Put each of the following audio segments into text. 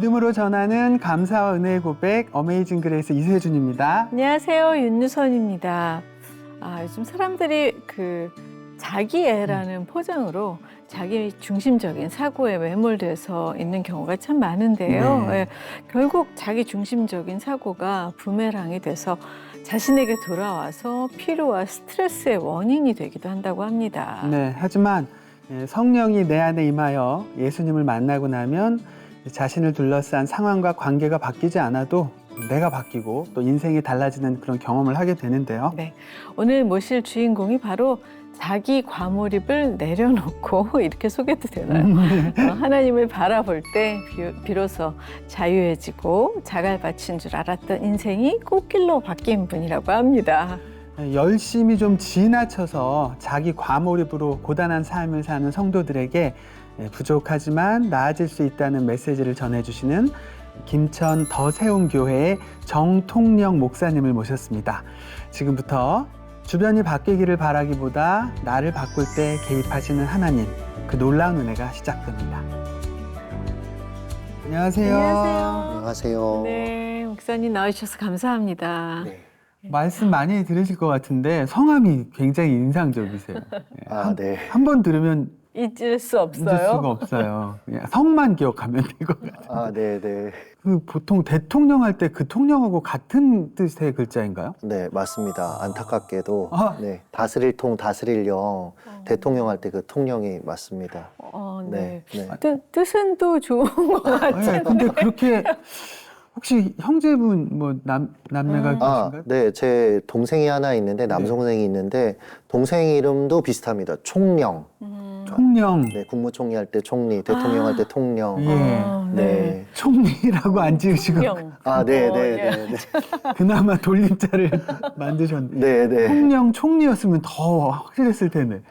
믿음으로 전하는 감사와 은혜의 고백 어메이징 그레이스 이세준입니다. 안녕하세요, 윤유선입니다. 요즘 사람들이 자기애라는 포장으로 자기 중심적인 사고에 매몰돼서 있는 경우가 참 많은데요. 네. 결국 자기 중심적인 사고가 부메랑이 돼서 자신에게 돌아와서 피로와 스트레스의 원인이 되기도 한다고 합니다. 네, 하지만 성령이 내 안에 임하여 예수님을 만나고 나면 자신을 둘러싼 상황과 관계가 바뀌지 않아도 내가 바뀌고 또 인생이 달라지는 그런 경험을 하게 되는데요. 네, 오늘 모실 주인공이 바로 자기 과몰입을 내려놓고 이렇게 소개도 되나요? 하나님을 바라볼 때 비로소 자유해지고 자갈밭인 줄 알았던 인생이 꽃길로 바뀐 분이라고 합니다. 열심히 좀 지나쳐서 자기 과몰입으로 고단한 삶을 사는 성도들에게 부족하지만 나아질 수 있다는 메시지를 전해주시는 김천 더세움교회의 정통령 목사님을 모셨습니다. 지금부터 주변이 바뀌기를 바라기보다 나를 바꿀 때 개입하시는 하나님, 그 놀라운 은혜가 시작됩니다. 안녕하세요. 안녕하세요. 네, 목사님 나와주셔서 감사합니다. 네. 말씀 많이 들으실 것 같은데 성함이 굉장히 인상적이세요. 네. 한 번 들으면 잊을 수 잊을 없어요. 수가 없어요. 그냥 성만 기억하면 될 것 같아요. 네. 보통 대통령 할 때 그 통령하고 같은 뜻의 글자인가요? 네, 맞습니다. 안타깝게도 네. 다스릴 통, 다스릴 영, 대통령 할 때 그 통령이 맞습니다. 네. 네. 뜻은 또 좋은 것 같아요. 근데 그렇게 혹시 형제분 남매가 계신가요? 네, 제 동생이 하나 있는데 남동생이 있는데 동생 이름도 비슷합니다. 총령. 총령. 네, 국무총리 할 때 총리, 대통령 할 때 통령. 예. 네. 총리라고 안 지으시고 형. 네. 그나마 돌림자를 만드셨는데 네. 통령 총리였으면 더 확실했을 텐데.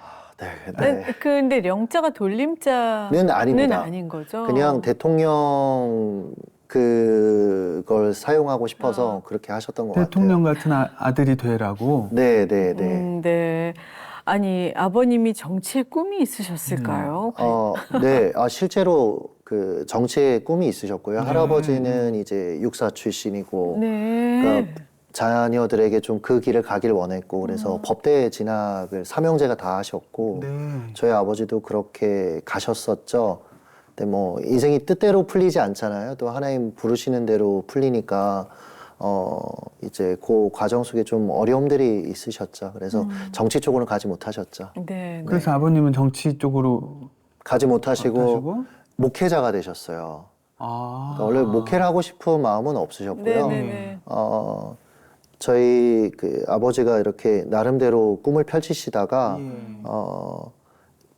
네. 근데 영자가 돌림자는 아닙니다. 아닌 거죠? 그냥 대통령 그걸 사용하고 싶어서 그렇게 하셨던 것 대통령 같아요. 같은 아들이 되라고. 네. 네. 아니, 아버님이 정치에 꿈이 있으셨을까요? 네. 실제로 그 정치에 꿈이 있으셨고요. 할아버지는 이제 육사 출신이고, 네. 그러니까 자녀들에게 좀 그 길을 가길 원했고, 그래서 법대 진학을 삼형제가 다 하셨고, 네. 저희 아버지도 그렇게 가셨었죠. 근데 뭐 인생이 뜻대로 풀리지 않잖아요. 또 하나님 부르시는 대로 풀리니까 이제 그 과정 속에 좀 어려움들이 있으셨죠. 그래서 정치 쪽으로는 가지 못하셨죠. 네. 그래서 아버님은 정치 쪽으로 가지 못하시고 목회자가 되셨어요. 그러니까 원래 목회를 하고 싶은 마음은 없으셨고요. 네. 저희 그 아버지가 이렇게 나름대로 꿈을 펼치시다가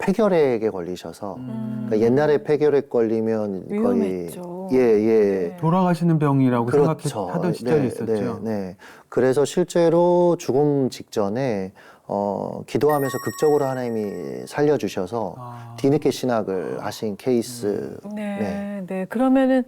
폐결핵에 걸리셔서 그러니까 옛날에 폐결핵 걸리면 위험했죠. 거의 돌아가시는 병이라고 그렇죠. 생각하던 시절이 있었죠. 네. 그래서 실제로 죽음 직전에 기도하면서 극적으로 하나님이 살려주셔서 뒤늦게 신학을 하신 케이스. 네. 그러면은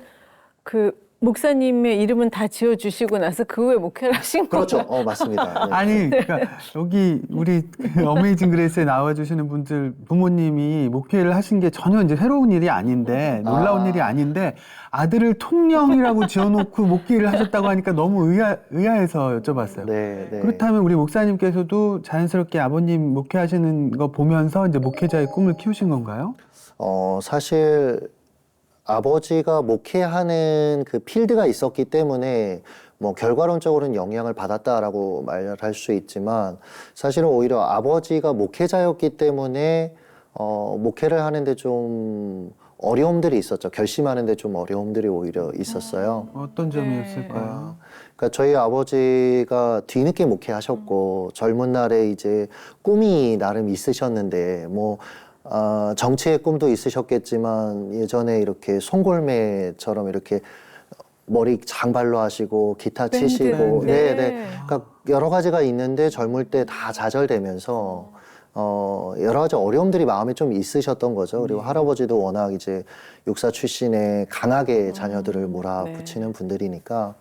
목사님의 이름은 다 지어주시고 나서 그 후에 목회를 하신 거예요? 그렇죠. 맞습니다. 네. 아니, 그러니까 여기 우리 어메이징 그레이스에 나와주시는 분들 부모님이 목회를 하신 게 전혀 이제 새로운 일이 아닌데 놀라운 일이 아닌데 아들을 통령이라고 지어놓고 목회를 하셨다고 하니까 너무 의아해서 여쭤봤어요. 네. 그렇다면 우리 목사님께서도 자연스럽게 아버님 목회하시는 거 보면서 이제 목회자의 꿈을 키우신 건가요? 사실 아버지가 목회하는 그 필드가 있었기 때문에 뭐 결과론적으로는 영향을 받았다라고 말할 수 있지만 사실은 오히려 아버지가 목회자였기 때문에 목회를 하는데 좀 어려움들이 있었죠. 결심하는데 좀 어려움들이 오히려 있었어요. 어떤 점이었을까요? 그러니까 저희 아버지가 뒤늦게 목회하셨고 젊은 날에 이제 꿈이 나름 있으셨는데 뭐 정치의 꿈도 있으셨겠지만 예전에 이렇게 송골매처럼 이렇게 머리 장발로 하시고 기타 치시고 그러니까 여러 가지가 있는데 젊을 때 다 좌절되면서 여러 가지 어려움들이 마음에 좀 있으셨던 거죠. 그리고 할아버지도 워낙 이제 육사 출신에 강하게 자녀들을 몰아붙이는 분들이니까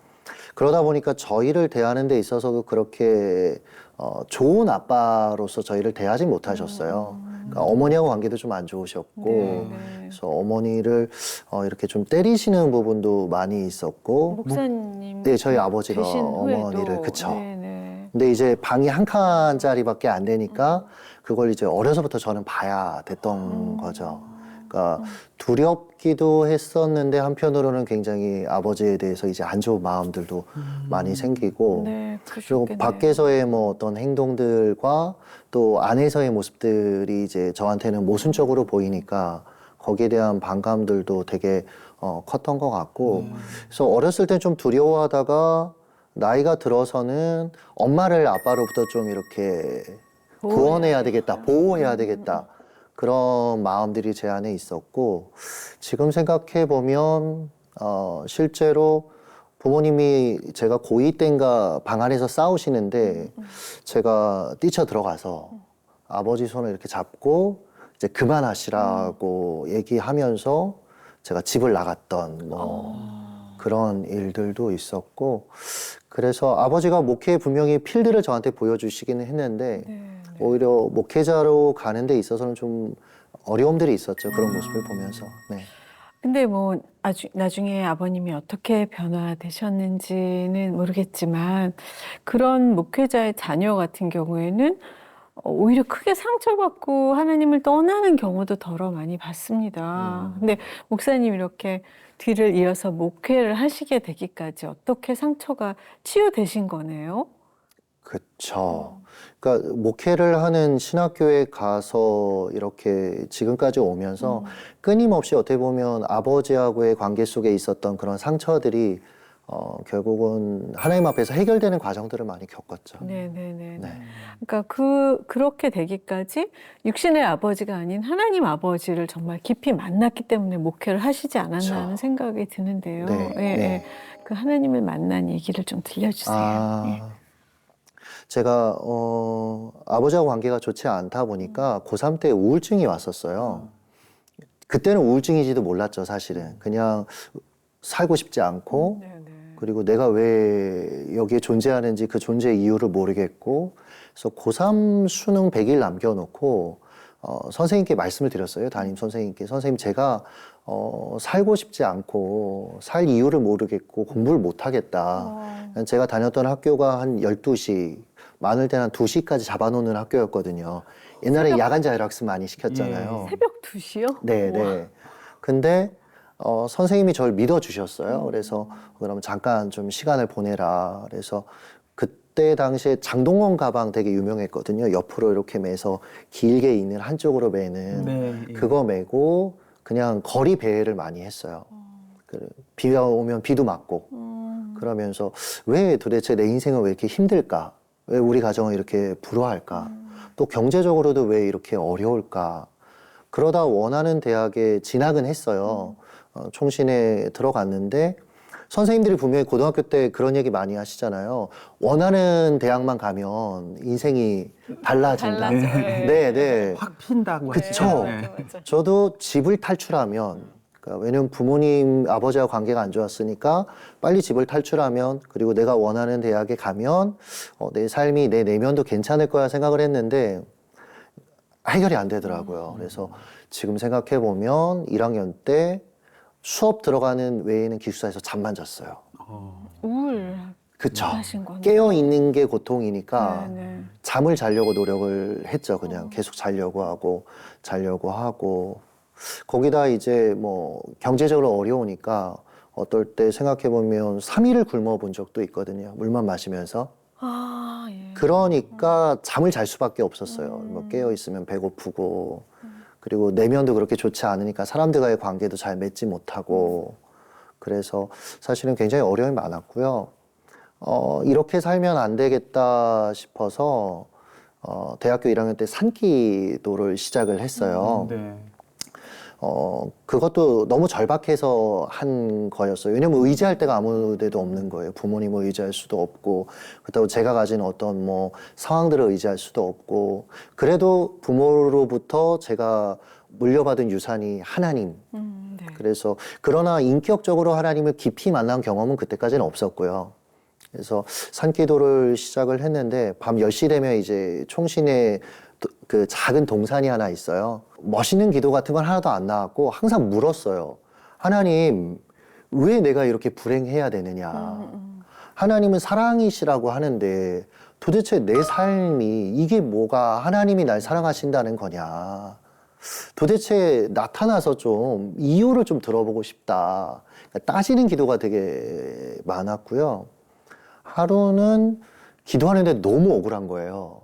그러다 보니까 저희를 대하는 데 있어서도 그렇게 좋은 아빠로서 저희를 대하지 못하셨어요. 그러니까 어머니하고 관계도 좀 안 좋으셨고 네. 그래서 어머니를 이렇게 좀 때리시는 부분도 많이 있었고 목사님 네, 저희 아버지가 되신 어머니를 후에도. 그쵸. 네네. 근데 이제 방이 한 칸짜리밖에 안 되니까 그걸 이제 어려서부터 저는 봐야 됐던 거죠. 그러니까 두렵기도 했었는데 한편으로는 굉장히 아버지에 대해서 이제 안 좋은 마음들도 많이 생기고 네, 그리고 그러셨겠네요. 밖에서의 뭐 어떤 행동들과 또 안에서의 모습들이 이제 저한테는 모순적으로 보이니까 거기에 대한 반감들도 되게 컸던 것 같고 그래서 어렸을 때 좀 두려워하다가 나이가 들어서는 엄마를 아빠로부터 좀 이렇게 구원해야 되겠다, 보호해야 되겠다 그런 마음들이 제 안에 있었고 지금 생각해 보면 실제로 부모님이 제가 고2 때인가 방 안에서 싸우시는데 제가 뛰쳐 들어가서 아버지 손을 이렇게 잡고 이제 그만하시라고 얘기하면서 제가 집을 나갔던 뭐 그런 일들도 있었고 그래서 아버지가 목회 분명히 필드를 저한테 보여주시기는 했는데 오히려 목회자로 가는 데 있어서는 좀 어려움들이 있었죠. 그런 모습을 보면서. 네. 근데 뭐 나중에 아버님이 어떻게 변화되셨는지는 모르겠지만 그런 목회자의 자녀 같은 경우에는 오히려 크게 상처받고 하나님을 떠나는 경우도 더러 많이 봤습니다. 근데 목사님 이렇게 뒤를 이어서 목회를 하시게 되기까지 어떻게 상처가 치유되신 거네요? 그쵸. 그러니까 목회를 하는 신학교에 가서 이렇게 지금까지 오면서 끊임없이 어떻게 보면 아버지하고의 관계 속에 있었던 그런 상처들이 결국은 하나님 앞에서 해결되는 과정들을 많이 겪었죠. 네네네. 네. 그러니까 그렇게 되기까지 육신의 아버지가 아닌 하나님 아버지를 정말 깊이 만났기 때문에 목회를 하시지 않았나 그쵸. 하는 생각이 드는데요. 네, 예, 네. 예. 그 하나님을 만난 얘기를 좀 들려주세요. 예. 제가 아버지하고 관계가 좋지 않다 보니까 고3 때 우울증이 왔었어요. 그때는 우울증인지도 몰랐죠, 사실은. 그냥 살고 싶지 않고 네네. 그리고 내가 왜 여기에 존재하는지 그 존재 이유를 모르겠고 그래서 고3 수능 100일 남겨놓고 선생님께 말씀을 드렸어요. 담임 선생님께. 선생님 제가 살고 싶지 않고 살 이유를 모르겠고 공부를 못하겠다. 제가 다녔던 학교가 한 12시 많을 때는 한 2시까지 잡아놓는 학교였거든요. 옛날에 야간 자율학습 많이 시켰잖아요. 새벽 2시요? 네, 네. 근데 선생님이 저를 믿어주셨어요. 그래서 그러면 잠깐 좀 시간을 보내라. 그래서 그때 당시에 장동건 가방 되게 유명했거든요. 옆으로 이렇게 매서 길게 있는 한쪽으로 매는 네. 그거 메고 그냥 거리 배회를 많이 했어요. 비가 오면 비도 맞고 그러면서 왜 도대체 내 인생은 왜 이렇게 힘들까? 왜 우리 가정을 이렇게 불화할까? 또 경제적으로도 왜 이렇게 어려울까? 그러다 원하는 대학에 진학은 했어요. 총신에 들어갔는데 선생님들이 분명히 고등학교 때 그런 얘기 많이 하시잖아요. 원하는 대학만 가면 인생이 달라진다. 네, 네. 확 핀다고 그쵸. 하죠. 네. 저도 집을 탈출하면, 그러니까 왜냐면 부모님, 아버지와 관계가 안 좋았으니까 빨리 집을 탈출하면, 그리고 내가 원하는 대학에 가면 내 삶이, 내 내면도 괜찮을 거야 생각을 했는데 해결이 안 되더라고요. 그래서 지금 생각해 보면 1학년 때 수업 들어가는 외에는 기숙사에서 잠만 잤어요. 그쵸. 하신 거네요. 깨어 있는 게 고통이니까 네네. 잠을 자려고 노력을 했죠. 그냥 계속 자려고 하고. 거기다 이제 뭐 경제적으로 어려우니까 어떨 때 생각해 보면 3일을 굶어 본 적도 있거든요. 물만 마시면서. 아, 예. 그러니까 잠을 잘 수밖에 없었어요. 뭐 깨어 있으면 배고프고 그리고 내면도 그렇게 좋지 않으니까 사람들과의 관계도 잘 맺지 못하고 그래서 사실은 굉장히 어려움이 많았고요. 이렇게 살면 안 되겠다 싶어서 대학교 1학년 때 산기도를 시작을 했어요. 네. 그것도 너무 절박해서 한 거였어요. 왜냐면 의지할 데가 아무 데도 없는 거예요. 부모님을 의지할 수도 없고, 그렇다고 제가 가진 어떤 뭐 상황들을 의지할 수도 없고, 그래도 부모로부터 제가 물려받은 유산이 하나님. 네. 그래서, 그러나 인격적으로 하나님을 깊이 만난 경험은 그때까지는 없었고요. 그래서 산기도를 시작을 했는데, 밤 10시 되면 이제 총신에 그 작은 동산이 하나 있어요. 멋있는 기도 같은 건 하나도 안 나왔고 항상 물었어요. 하나님, 왜 내가 이렇게 불행해야 되느냐. 하나님은 사랑이시라고 하는데 도대체 내 삶이 이게 뭐가 하나님이 날 사랑하신다는 거냐. 도대체 나타나서 좀 이유를 좀 들어보고 싶다. 그러니까 따지는 기도가 되게 많았고요. 하루는 기도하는데 너무 억울한 거예요.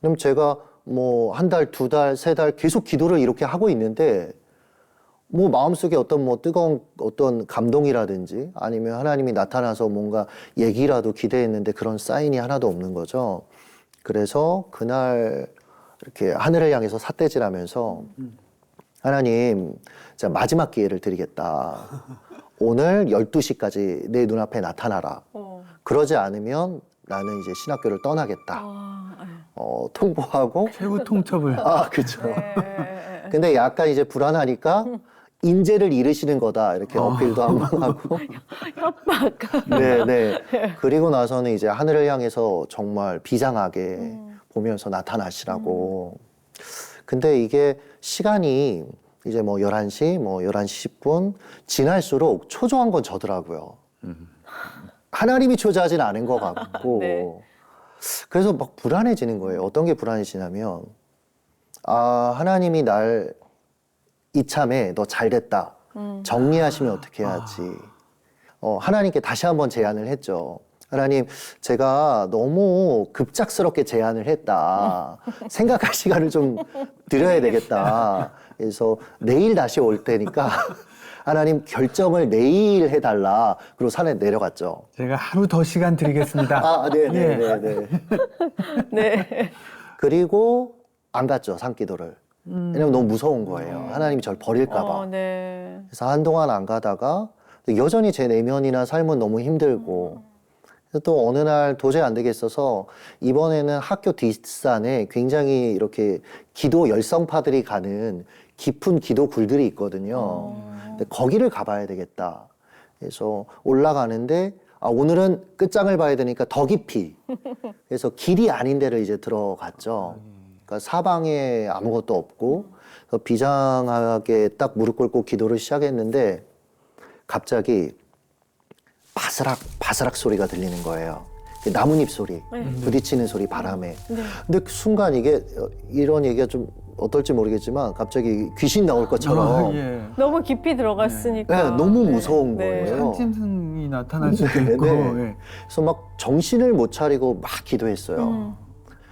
그럼 제가 뭐 한 달, 두 달, 세 달 계속 기도를 이렇게 하고 있는데 뭐 마음속에 어떤 뭐 뜨거운 어떤 감동이라든지 아니면 하나님이 나타나서 뭔가 얘기라도 기대했는데 그런 사인이 하나도 없는 거죠. 그래서 그날 이렇게 하늘을 향해서 삿대질하면서 하나님, 자 마지막 기회를 드리겠다. 오늘 12시까지 내 눈앞에 나타나라. 그러지 않으면 나는 이제 신학교를 떠나겠다. 통보하고 최후 통첩을. 아, 그렇죠. 근데 약간 이제 불안하니까 인재를 잃으시는 거다 이렇게 어필도 한번 하고 협박. 네. 그리고 나서는 이제 하늘을 향해서 정말 비장하게 보면서 나타나시라고. 근데 이게 시간이 이제 뭐 11시, 뭐 11시 10분 지날수록 초조한 건 저더라고요. 하나님이 초조하진 않은 것 같고 네. 그래서 막 불안해지는 거예요. 어떤 게 불안해지냐면 아, 하나님이 날 이참에 너 잘됐다. 정리하시면 어떻게 해야지. 하나님께 다시 한번 제안을 했죠. 하나님, 제가 너무 급작스럽게 제안을 했다. 생각할 시간을 좀 드려야 되겠다. 그래서 내일 다시 올 테니까 하나님 결정을 내일 해달라. 그리고 산에 내려갔죠. 제가 하루 더 시간 드리겠습니다. 아, 네네네. 네. 그리고 안 갔죠, 산기도를. 왜냐면 너무 무서운 거예요. 하나님이 저를 버릴까봐. 네. 그래서 한동안 안 가다가 여전히 제 내면이나 삶은 너무 힘들고 그래서 또 어느 날 도저히 안 되겠어서 이번에는 학교 뒷산에 굉장히 이렇게 기도 열성파들이 가는 깊은 기도 굴들이 있거든요. 근데 거기를 가봐야 되겠다. 그래서 올라가는데 아, 오늘은 끝장을 봐야 되니까 더 깊이. 그래서 길이 아닌 데를 이제 들어갔죠. 그러니까 사방에 아무것도 없고 그래서 비장하게 딱 무릎 꿇고 기도를 시작했는데 갑자기 바스락 소리가 들리는 거예요. 나뭇잎 소리, 부딪히는 소리 바람에. 근데 그 순간 이게 이런 얘기가 좀 어떨지 모르겠지만 갑자기 귀신 나올 것처럼 예. 너무 깊이 들어갔으니까. 네, 너무 무서운 네. 거예요. 산짐승이 나타날 수도 네, 있고. 네. 예. 그래서 막 정신을 못 차리고 막 기도했어요.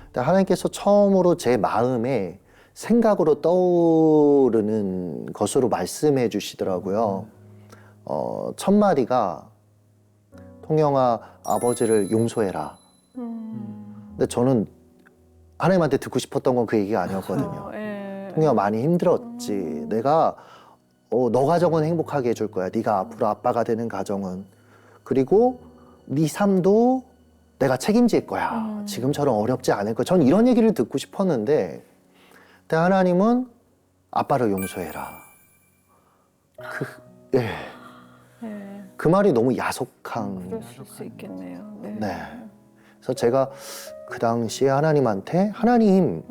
근데 하나님께서 처음으로 제 마음에 생각으로 떠오르는 것으로 말씀해 주시더라고요. 첫 마디가 통영아 아버지를 용서해라. 근데 저는 하나님한테 듣고 싶었던 건 그 얘기가 아니었거든요. 통영아 많이 힘들었지. 내가 너 가정은 행복하게 해줄 거야. 네가 앞으로 아빠가 되는 가정은. 그리고 네 삶도 내가 책임질 거야. 지금처럼 어렵지 않을 거야. 전 이런 얘기를 듣고 싶었는데 근데 하나님은 아빠를 용서해라. 그 말이 너무 야속한. 그러실 수 있겠네요. 네. 네. 그래서 제가 그 당시에 하나님한테 하나님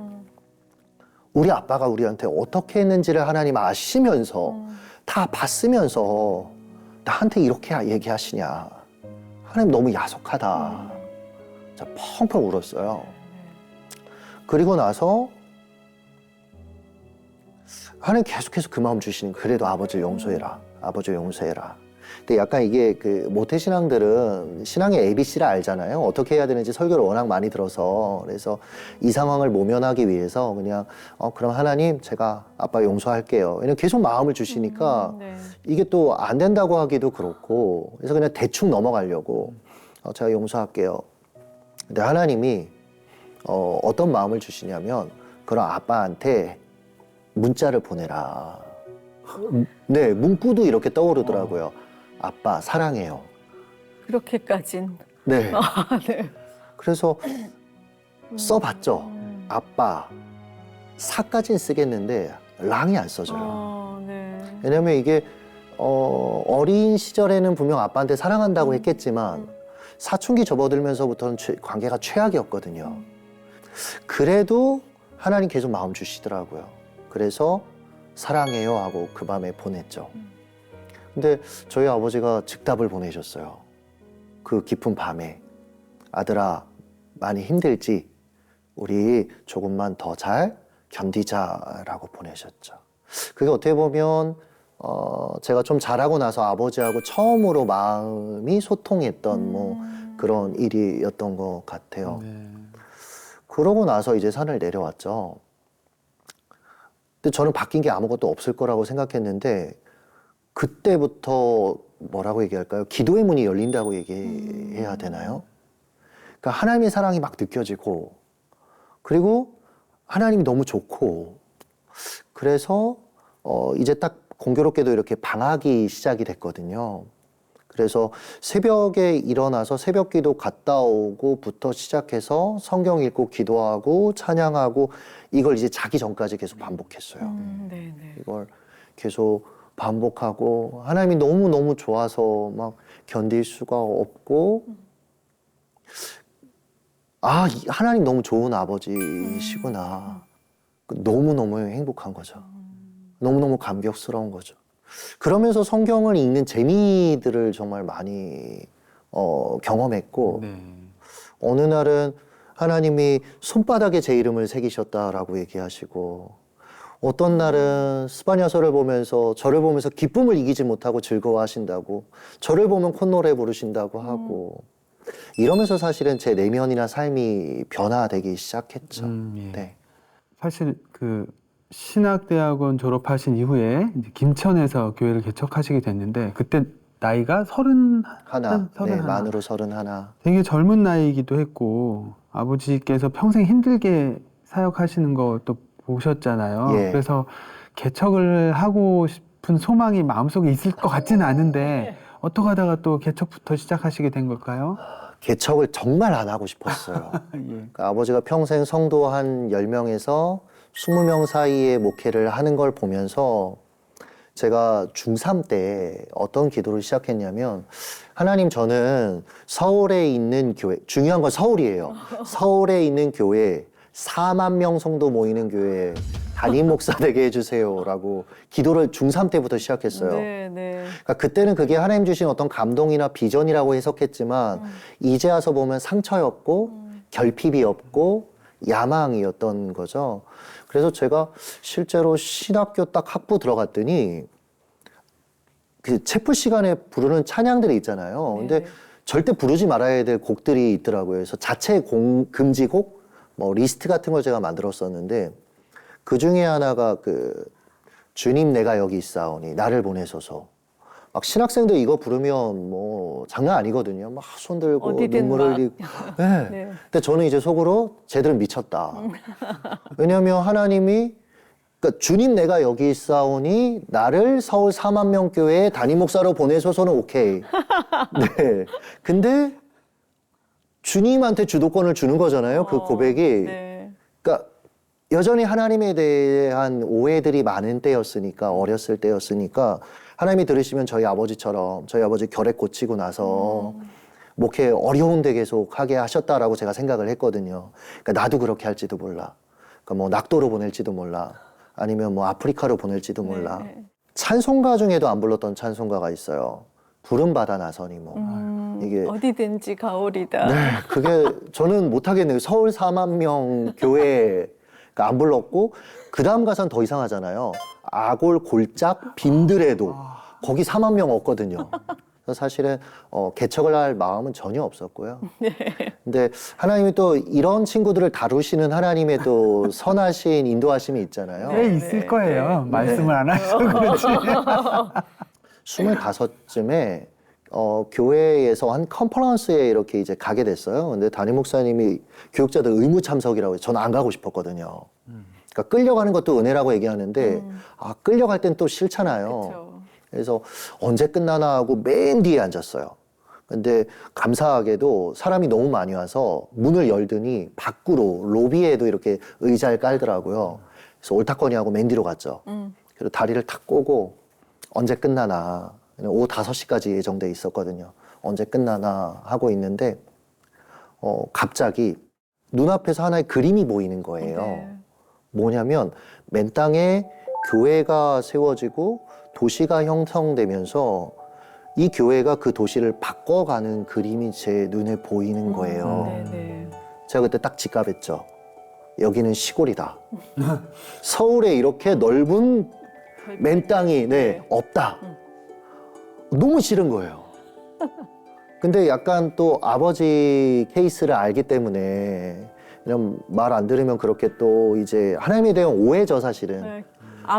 우리 아빠가 우리한테 어떻게 했는지를 하나님 아시면서 다 봤으면서 나한테 이렇게 얘기하시냐. 하나님 너무 야속하다. 자, 펑펑 울었어요. 그리고 나서 하나님 계속해서 그 마음 주시는 거예요. 그래도 아버지를 용서해라. 아버지를 용서해라. 근데 약간 이게 그 모태신앙들은 신앙의 ABC를 알잖아요. 어떻게 해야 되는지 설교를 워낙 많이 들어서. 그래서 이 상황을 모면하기 위해서 그냥 그럼 하나님 제가 아빠 용서할게요. 왜냐면 계속 마음을 주시니까 네. 이게 또 안 된다고 하기도 그렇고 그래서 그냥 대충 넘어가려고 제가 용서할게요. 근데 하나님이 어떤 마음을 주시냐면 그럼 아빠한테 문자를 보내라. 네, 문구도 이렇게 떠오르더라고요. 아빠 사랑해요. 그렇게까진. 네. 네. 그래서 써봤죠. 아빠 사까진 쓰겠는데 랑이 안 써져요. 네. 왜냐면 이게 어린 시절에는 분명 아빠한테 사랑한다고 했겠지만 사춘기 접어들면서부터는 관계가 최악이었거든요. 그래도 하나님 계속 마음 주시더라고요. 그래서 사랑해요 하고 그 밤에 보냈죠. 근데 저희 아버지가 즉답을 보내셨어요. 그 깊은 밤에. 아들아, 많이 힘들지? 우리 조금만 더 잘 견디자라고 보내셨죠. 그게 어떻게 보면 제가 좀 자라고 나서 아버지하고 처음으로 마음이 소통했던 뭐 그런 일이었던 것 같아요. 네. 그러고 나서 이제 산을 내려왔죠. 근데 저는 바뀐 게 아무것도 없을 거라고 생각했는데 그때부터 뭐라고 얘기할까요? 기도의 문이 열린다고 얘기해야 되나요? 그러니까 하나님의 사랑이 막 느껴지고 그리고 하나님이 너무 좋고 그래서 이제 딱 공교롭게도 이렇게 방학이 시작이 됐거든요. 그래서 새벽에 일어나서 새벽 기도 갔다 오고부터 시작해서 성경 읽고 기도하고 찬양하고 이걸 이제 자기 전까지 계속 반복했어요. 네네. 이걸 계속 반복하고 하나님이 너무너무 좋아서 막 견딜 수가 없고 아, 하나님 너무 좋은 아버지시구나. 너무너무 행복한 거죠. 너무너무 감격스러운 거죠. 그러면서 성경을 읽는 재미들을 정말 많이 경험했고 네. 어느 날은 하나님이 손바닥에 제 이름을 새기셨다라고 얘기하시고 어떤 날은 스바냐서를 보면서 저를 보면서 기쁨을 이기지 못하고 즐거워하신다고 저를 보면 콧노래 부르신다고 하고 이러면서 사실은 제 내면이나 삶이 변화되기 시작했죠. 예. 네. 사실 그 신학대학원 졸업하신 이후에 이제 김천에서 교회를 개척하시게 됐는데 그때 나이가 하나, 네, 31. 만으로 31. 되게 젊은 나이이기도 했고 아버지께서 평생 힘들게 사역하시는 것도 보셨잖아요. 예. 그래서 개척을 하고 싶은 소망이 마음속에 있을 것 같지는 않은데 어떻게 하다가 또 개척부터 시작하시게 된 걸까요? 개척을 정말 안 하고 싶었어요. 예. 그러니까 아버지가 평생 성도 한 10명에서 20명 사이에 목회를 하는 걸 보면서 제가 중3 때 어떤 기도를 시작했냐면 하나님 저는 서울에 있는 교회 중요한 건 서울이에요. 서울에 있는 교회 4만 명 성도 모이는 교회 담임 목사 되게 해주세요라고 기도를 중3 때부터 시작했어요. 네네. 그러니까 그때는 그게 하나님 주신 어떤 감동이나 비전이라고 해석했지만 이제 와서 보면 상처였고 결핍이 없고 야망이었던 거죠. 그래서 제가 실제로 신학교 딱 학부 들어갔더니 그 체프 시간에 부르는 찬양들이 있잖아요. 근데 네네. 절대 부르지 말아야 될 곡들이 있더라고요. 그래서 자체 금지곡, 뭐 리스트 같은 걸 제가 만들었었는데 그 중에 하나가 그 주님 내가 여기 있사오니 나를 보내소서. 막 신학생들 이거 부르면 뭐 장난 아니거든요. 막 손 들고 어디든 눈물 막. 흘리고. 네. 네. 근데 저는 이제 속으로 쟤들은 미쳤다. 왜냐하면 하나님이 그러니까 주님 내가 여기 있사오니 나를 서울 4만 명 교회에 담임 목사로 보내소서는 오케이. 네. 근데 주님한테 주도권을 주는 거잖아요. 그 고백이. 네. 그러니까 여전히 하나님에 대한 오해들이 많은 때였으니까 어렸을 때였으니까 하나님이 들으시면 저희 아버지처럼 저희 아버지 결핵 고치고 나서 목회 어려운데 계속 하게 하셨다라고 제가 생각을 했거든요. 그러니까 나도 그렇게 할지도 몰라. 그러니까 뭐 낙도로 보낼지도 몰라. 아니면 뭐 아프리카로 보낼지도 몰라. 네. 찬송가 중에도 안 불렀던 찬송가가 있어요. 부름받아 나서니 뭐. 이게 어디든지 가오리다. 네, 그게 저는 못하겠네요. 서울 4만 명 교회 안 불렀고 그 다음 가사는 더 이상하잖아요. 아골 골짝 빈들에도 거기 4만 명 없거든요. 그래서 사실은 개척을 할 마음은 전혀 없었고요. 근데 하나님이 또 이런 친구들을 다루시는 하나님의 또 선하신 인도하심이 있잖아요. 꽤 있을 거예요. 말씀을 안 하셔서 그렇지. 25쯤에 교회에서 한 컨퍼런스에 이렇게 이제 가게 됐어요. 근데 담임 목사님이 교육자들 의무 참석이라고 해서 저는 안 가고 싶었거든요. 그러니까 끌려가는 것도 은혜라고 얘기하는데 아 끌려갈 땐 또 싫잖아요. 그쵸. 그래서 언제 끝나나 하고 맨 뒤에 앉았어요. 근데 감사하게도 사람이 너무 많이 와서 문을 열더니 밖으로 로비에도 이렇게 의자를 깔더라고요. 그래서 옳다거니 하고 맨 뒤로 갔죠. 그리고 다리를 탁 꼬고 언제 끝나나 오후 5시까지 예정돼 있었거든요. 언제 끝나나 하고 있는데 갑자기 눈앞에서 하나의 그림이 보이는 거예요. 네. 뭐냐면 맨 땅에 교회가 세워지고 도시가 형성되면서 이 교회가 그 도시를 바꿔가는 그림이 제 눈에 보이는 거예요. 네네. 제가 그때 딱 직감했죠. 여기는 시골이다. 서울에 이렇게 넓은 맨 땅이 없다. 너무 싫은 거예요. 근데 약간 또 아버지 케이스를 알기 때문에 그냥 말 안 들으면 그렇게 또 이제 하나님에 대한 오해죠, 사실은. 네.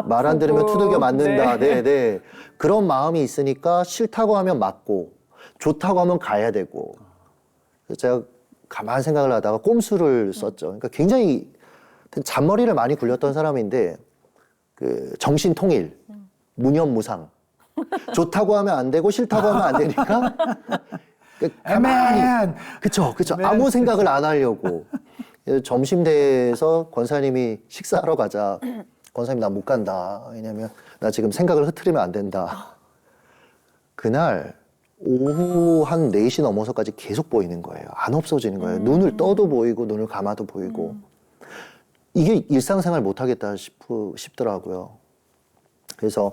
말 안 들으면 투들겨 맞는다. 네. 네. 그런 마음이 있으니까 싫다고 하면 맞고 좋다고 하면 가야 되고. 그래서 제가 가만 생각을 하다가 꼼수를 썼죠. 그러니까 굉장히 잔머리를 많이 굴렸던 사람인데 그 정신 통일, 무념무상. 좋다고 하면 안 되고 싫다고 하면 안 되니까 가만히 애매한. 그쵸. 아무 생각을 안 하려고. 그래서 점심 때에서 권사님이 식사하러 가자. 권사님 나 못 간다. 왜냐면 나 지금 생각을 흐트리면 안 된다. 그날 오후 한 4시 넘어서까지 계속 보이는 거예요. 안 없어지는 거예요. 눈을 떠도 보이고 눈을 감아도 보이고. 이게 일상생활 못 하겠다 싶더라고요. 그래서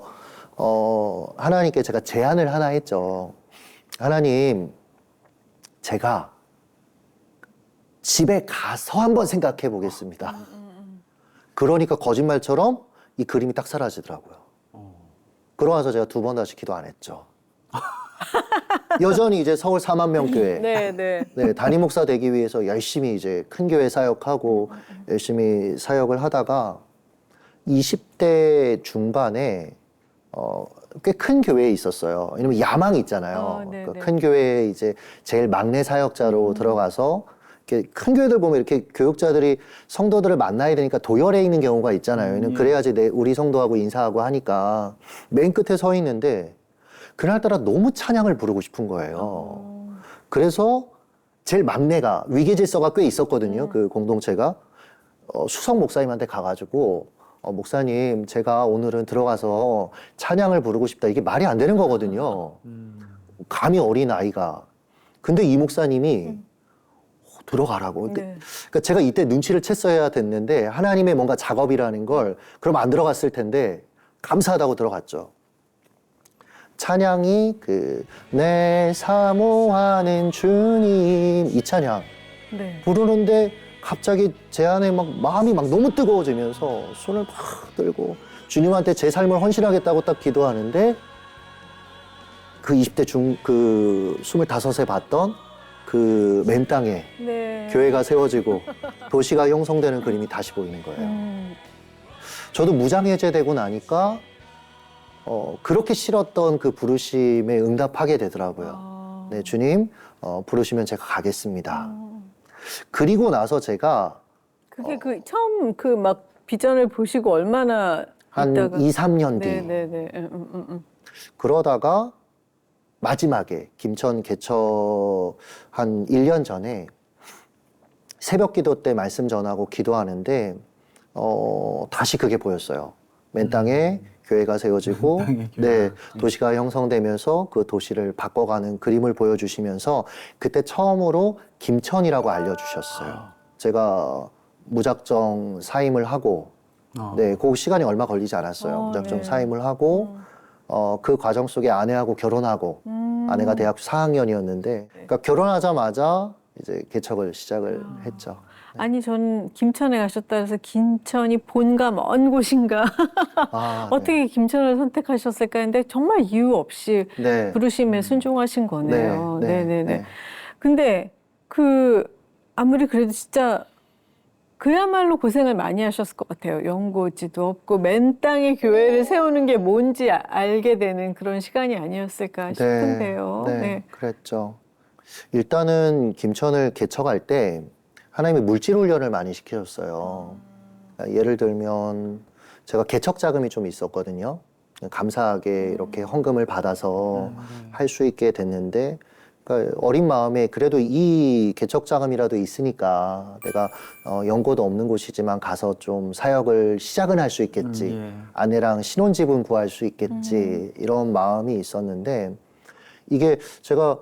하나님께 제가 제안을 하나 했죠. 하나님, 제가 집에 가서 한번 생각해 보겠습니다. 그러니까 거짓말처럼 이 그림이 딱 사라지더라고요. 그러고 나서 제가 2번 다시 기도 안 했죠. 여전히 이제 서울 4만 명 교회 네. 담임 목사 되기 위해서 열심히 이제 큰 교회 사역하고 열심히 사역을 하다가 20대 중반에 꽤 큰 교회에 있었어요. 왜냐면 야망이 있잖아요. 그 큰 교회에 이제 제일 막내 사역자로 들어가서 이렇게 큰 교회들 보면 이렇게 교육자들이 성도들을 만나야 되니까 도열에 있는 경우가 있잖아요. 왜냐면 그래야지 우리 성도하고 인사하고 하니까 맨 끝에 서 있는데 그날따라 너무 찬양을 부르고 싶은 거예요. 그래서 제일 막내가 위계질서가 꽤 있었거든요. 그 공동체가 수석 목사님한테 가가지고 목사님, 제가 오늘은 들어가서 찬양을 부르고 싶다. 이게 말이 안 되는 거거든요. 감히 어린 아이가. 근데 이 목사님이 들어가라고. 그러니까 제가 이때 눈치를 챘어야 됐는데 하나님의 뭔가 작업이라는 걸 그럼 안 들어갔을 텐데 감사하다고 들어갔죠. 찬양이 내 사모하는 주님 이 찬양 부르는데 갑자기 제 안에 막 마음이 막 너무 뜨거워지면서 손을 막 들고 주님한테 제 삶을 헌신하겠다고 딱 기도하는데 그 20대 그 25세 봤던 그 맨 땅에 교회가 세워지고 도시가 형성되는 그림이 다시 보이는 거예요. 저도 무장해제되고 나니까 그렇게 싫었던 그 부르심에 응답하게 되더라고요. 네, 주님, 부르시면 제가 가겠습니다. 그리고 나서 제가 그게 처음 그 막 비전을 보시고 얼마나 한 있다가 2, 3년 뒤 네네네. 그러다가 마지막에 김천 개척 한 1년 전에 새벽 기도 때 말씀 전하고 기도하는데 다시 그게 보였어요. 맨 땅에 교회가 세워지고 도시가 형성되면서 그 도시를 바꿔가는 그림을 보여주시면서 그때 처음으로 김천이라고 알려주셨어요. 제가 무작정 사임을 하고 그 시간이 얼마 걸리지 않았어요. 무작정 사임을 하고 그 과정 속에 아내하고 결혼하고 아내가 대학교 4학년이었는데 그러니까 결혼하자마자 이제 개척을 시작을 했죠. 아니 전 김천에 가셨다 해서 김천이 본가 먼 곳인가 어떻게 김천을 선택하셨을까 했는데 정말 이유 없이 부르심에 순종하신 거네요. 네네네. 근데 아무리 그래도 진짜 그야말로 고생을 많이 하셨을 것 같아요. 연고지도 없고 맨 땅에 교회를 세우는 게 뭔지 알게 되는 그런 시간이 아니었을까 싶은데요. 네, 그랬죠. 일단은 김천을 개척할 때 하나님이 물질 훈련을 많이 시키셨어요. 예를 들면 제가 개척 자금이 좀 있었거든요. 감사하게 이렇게 헌금을 받아서 할 수 있게 됐는데 그러니까 어린 마음에 그래도 이 개척 자금이라도 있으니까 내가 연고도 없는 곳이지만 가서 좀 사역을 시작은 할 수 있겠지. 아내랑 신혼집은 구할 수 있겠지. 이런 마음이 있었는데 이게 제가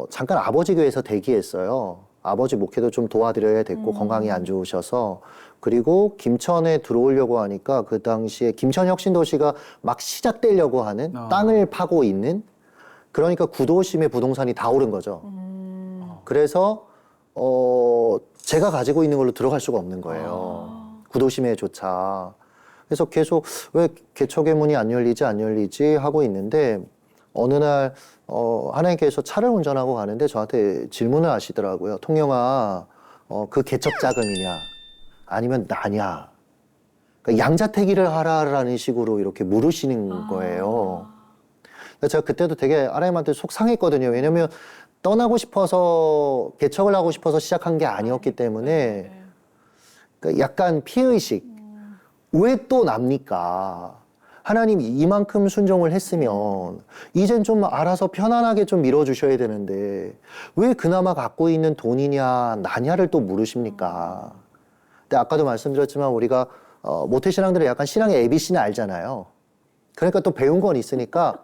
잠깐 아버지 교회에서 대기했어요. 아버지 목회도 좀 도와드려야 됐고 건강이 안 좋으셔서 그리고 김천에 들어오려고 하니까 그 당시에 김천 혁신도시가 막 시작되려고 하는 땅을 파고 있는 그러니까 구도심의 부동산이 다 오른 거죠. 그래서 제가 가지고 있는 걸로 들어갈 수가 없는 거예요. 구도심에조차. 그래서 계속 왜 개척의 문이 안 열리지 하고 있는데 어느 날 하나님께서 차를 운전하고 가는데 저한테 질문을 하시더라고요. 통영아, 그 개척 자금이냐 아니면 나냐. 그러니까 양자택일을 하라라는 식으로 이렇게 물으시는 거예요. 제가 그때도 되게 하나님한테 속상했거든요. 왜냐면 떠나고 싶어서 개척을 하고 싶어서 시작한 게 아니었기 때문에 그러니까 약간 피해의식. 왜 또 납니까? 하나님이 이만큼 순종을 했으면 이젠 좀 알아서 편안하게 좀 밀어주셔야 되는데 왜 그나마 갖고 있는 돈이냐 나냐를 또 물으십니까? 근데 아까도 말씀드렸지만 우리가 모태신앙들은 약간 신앙의 ABC는 알잖아요. 그러니까 또 배운 건 있으니까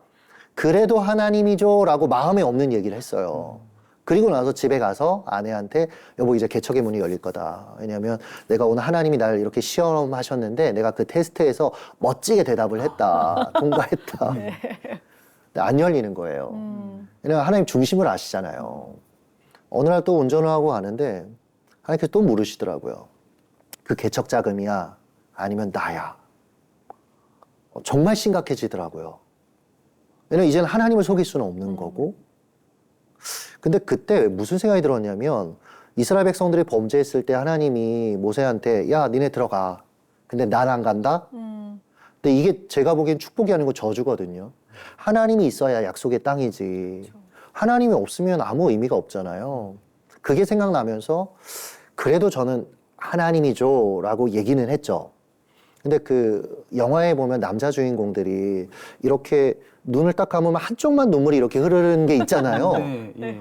그래도 하나님이죠 라고 마음에 없는 얘기를 했어요. 그리고 나서 집에 가서 아내한테 여보 이제 개척의 문이 열릴 거다. 왜냐하면 내가 오늘 하나님이 날 이렇게 시험하셨는데 내가 그 테스트에서 멋지게 대답을 했다. 통과했다. 근데 안 열리는 거예요. 왜냐하면 하나님 중심을 아시잖아요. 어느 날 또 운전을 하고 가는데 하나님께서 또 물으시더라고요. 그 개척 자금이야? 아니면 나야? 정말 심각해지더라고요. 왜냐면 이제는 하나님을 속일 수는 없는 거고 근데 그때 무슨 생각이 들었냐면 이스라엘 백성들이 범죄했을 때 하나님이 모세한테 야 니네 들어가 근데 난 안 간다? 근데 이게 제가 보기엔 축복이 아니고 저주거든요. 하나님이 있어야 약속의 땅이지 하나님이 없으면 아무 의미가 없잖아요. 그게 생각나면서 그래도 저는 하나님이죠 라고 얘기는 했죠. 근데 그 영화에 보면 남자 주인공들이 이렇게 눈을 딱 감으면 한쪽만 눈물이 이렇게 흐르는 게 있잖아요. 네, 예.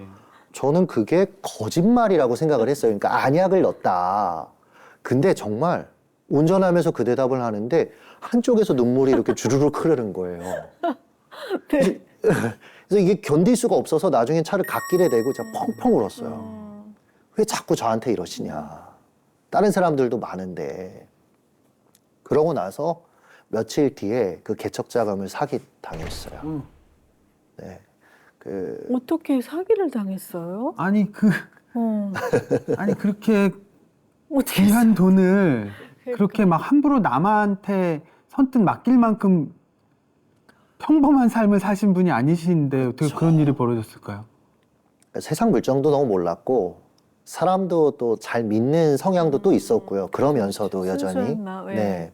저는 그게 거짓말이라고 생각을 했어요. 그러니까 안약을 넣었다. 근데 정말 운전하면서 그 대답을 하는데 한쪽에서 눈물이 이렇게 주르륵 흐르는 거예요. 네. 그래서 이게 견딜 수가 없어서 나중에 차를 갓길에 대고 제가 펑펑 울었어요. 왜 자꾸 저한테 이러시냐. 다른 사람들도 많은데. 그러고 나서 며칠 뒤에 그 개척 자금을 사기 당했어요. 네. 어떻게 사기를 당했어요? 아니 아니 그렇게 어떻게 귀한 돈을 그렇게 막 함부로 남한테 선뜻 맡길 만큼 평범한 삶을 사신 분이 아니신데 어떻게 그런 일이 벌어졌을까요? 세상 물정도 너무 몰랐고 사람도 또 잘 믿는 성향도 또 있었고요. 그러면서도 여전히. 순수했나? 왜? 네.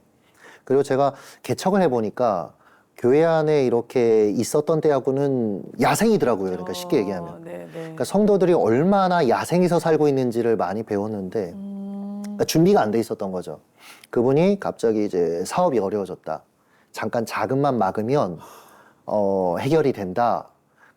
그리고 제가 개척을 해보니까 교회 안에 이렇게 있었던 때하고는 야생이더라고요. 그러니까 쉽게 얘기하면. 네, 네. 그러니까 성도들이 얼마나 야생에서 살고 있는지를 많이 배웠는데 그러니까 준비가 안 돼 있었던 거죠. 그분이 갑자기 이제 사업이 어려워졌다. 잠깐 자금만 막으면 해결이 된다.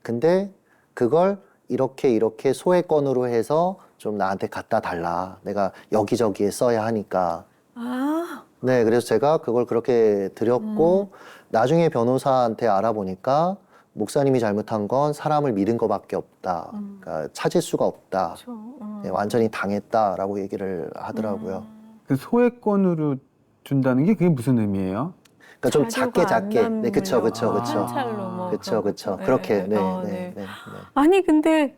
근데 그걸 이렇게 소액건으로 해서 좀 나한테 갖다 달라. 내가 여기저기에 써야 하니까. 아, 네, 그래서 제가 그걸 그렇게 드렸고 나중에 변호사한테 알아보니까 목사님이 잘못한 건 사람을 믿은 것밖에 없다. 그러니까 찾을 수가 없다. 그렇죠. 네, 완전히 당했다라고 얘기를 하더라고요. 그 소액권으로 준다는 게 그게 무슨 의미예요? 그러니까 좀 자료가 작게. 안 네, 그쵸. 남으면 현찰로 뭐 그쵸. 그런 거. 그렇게, 네, 네, 네. 네, 네. 아니 근데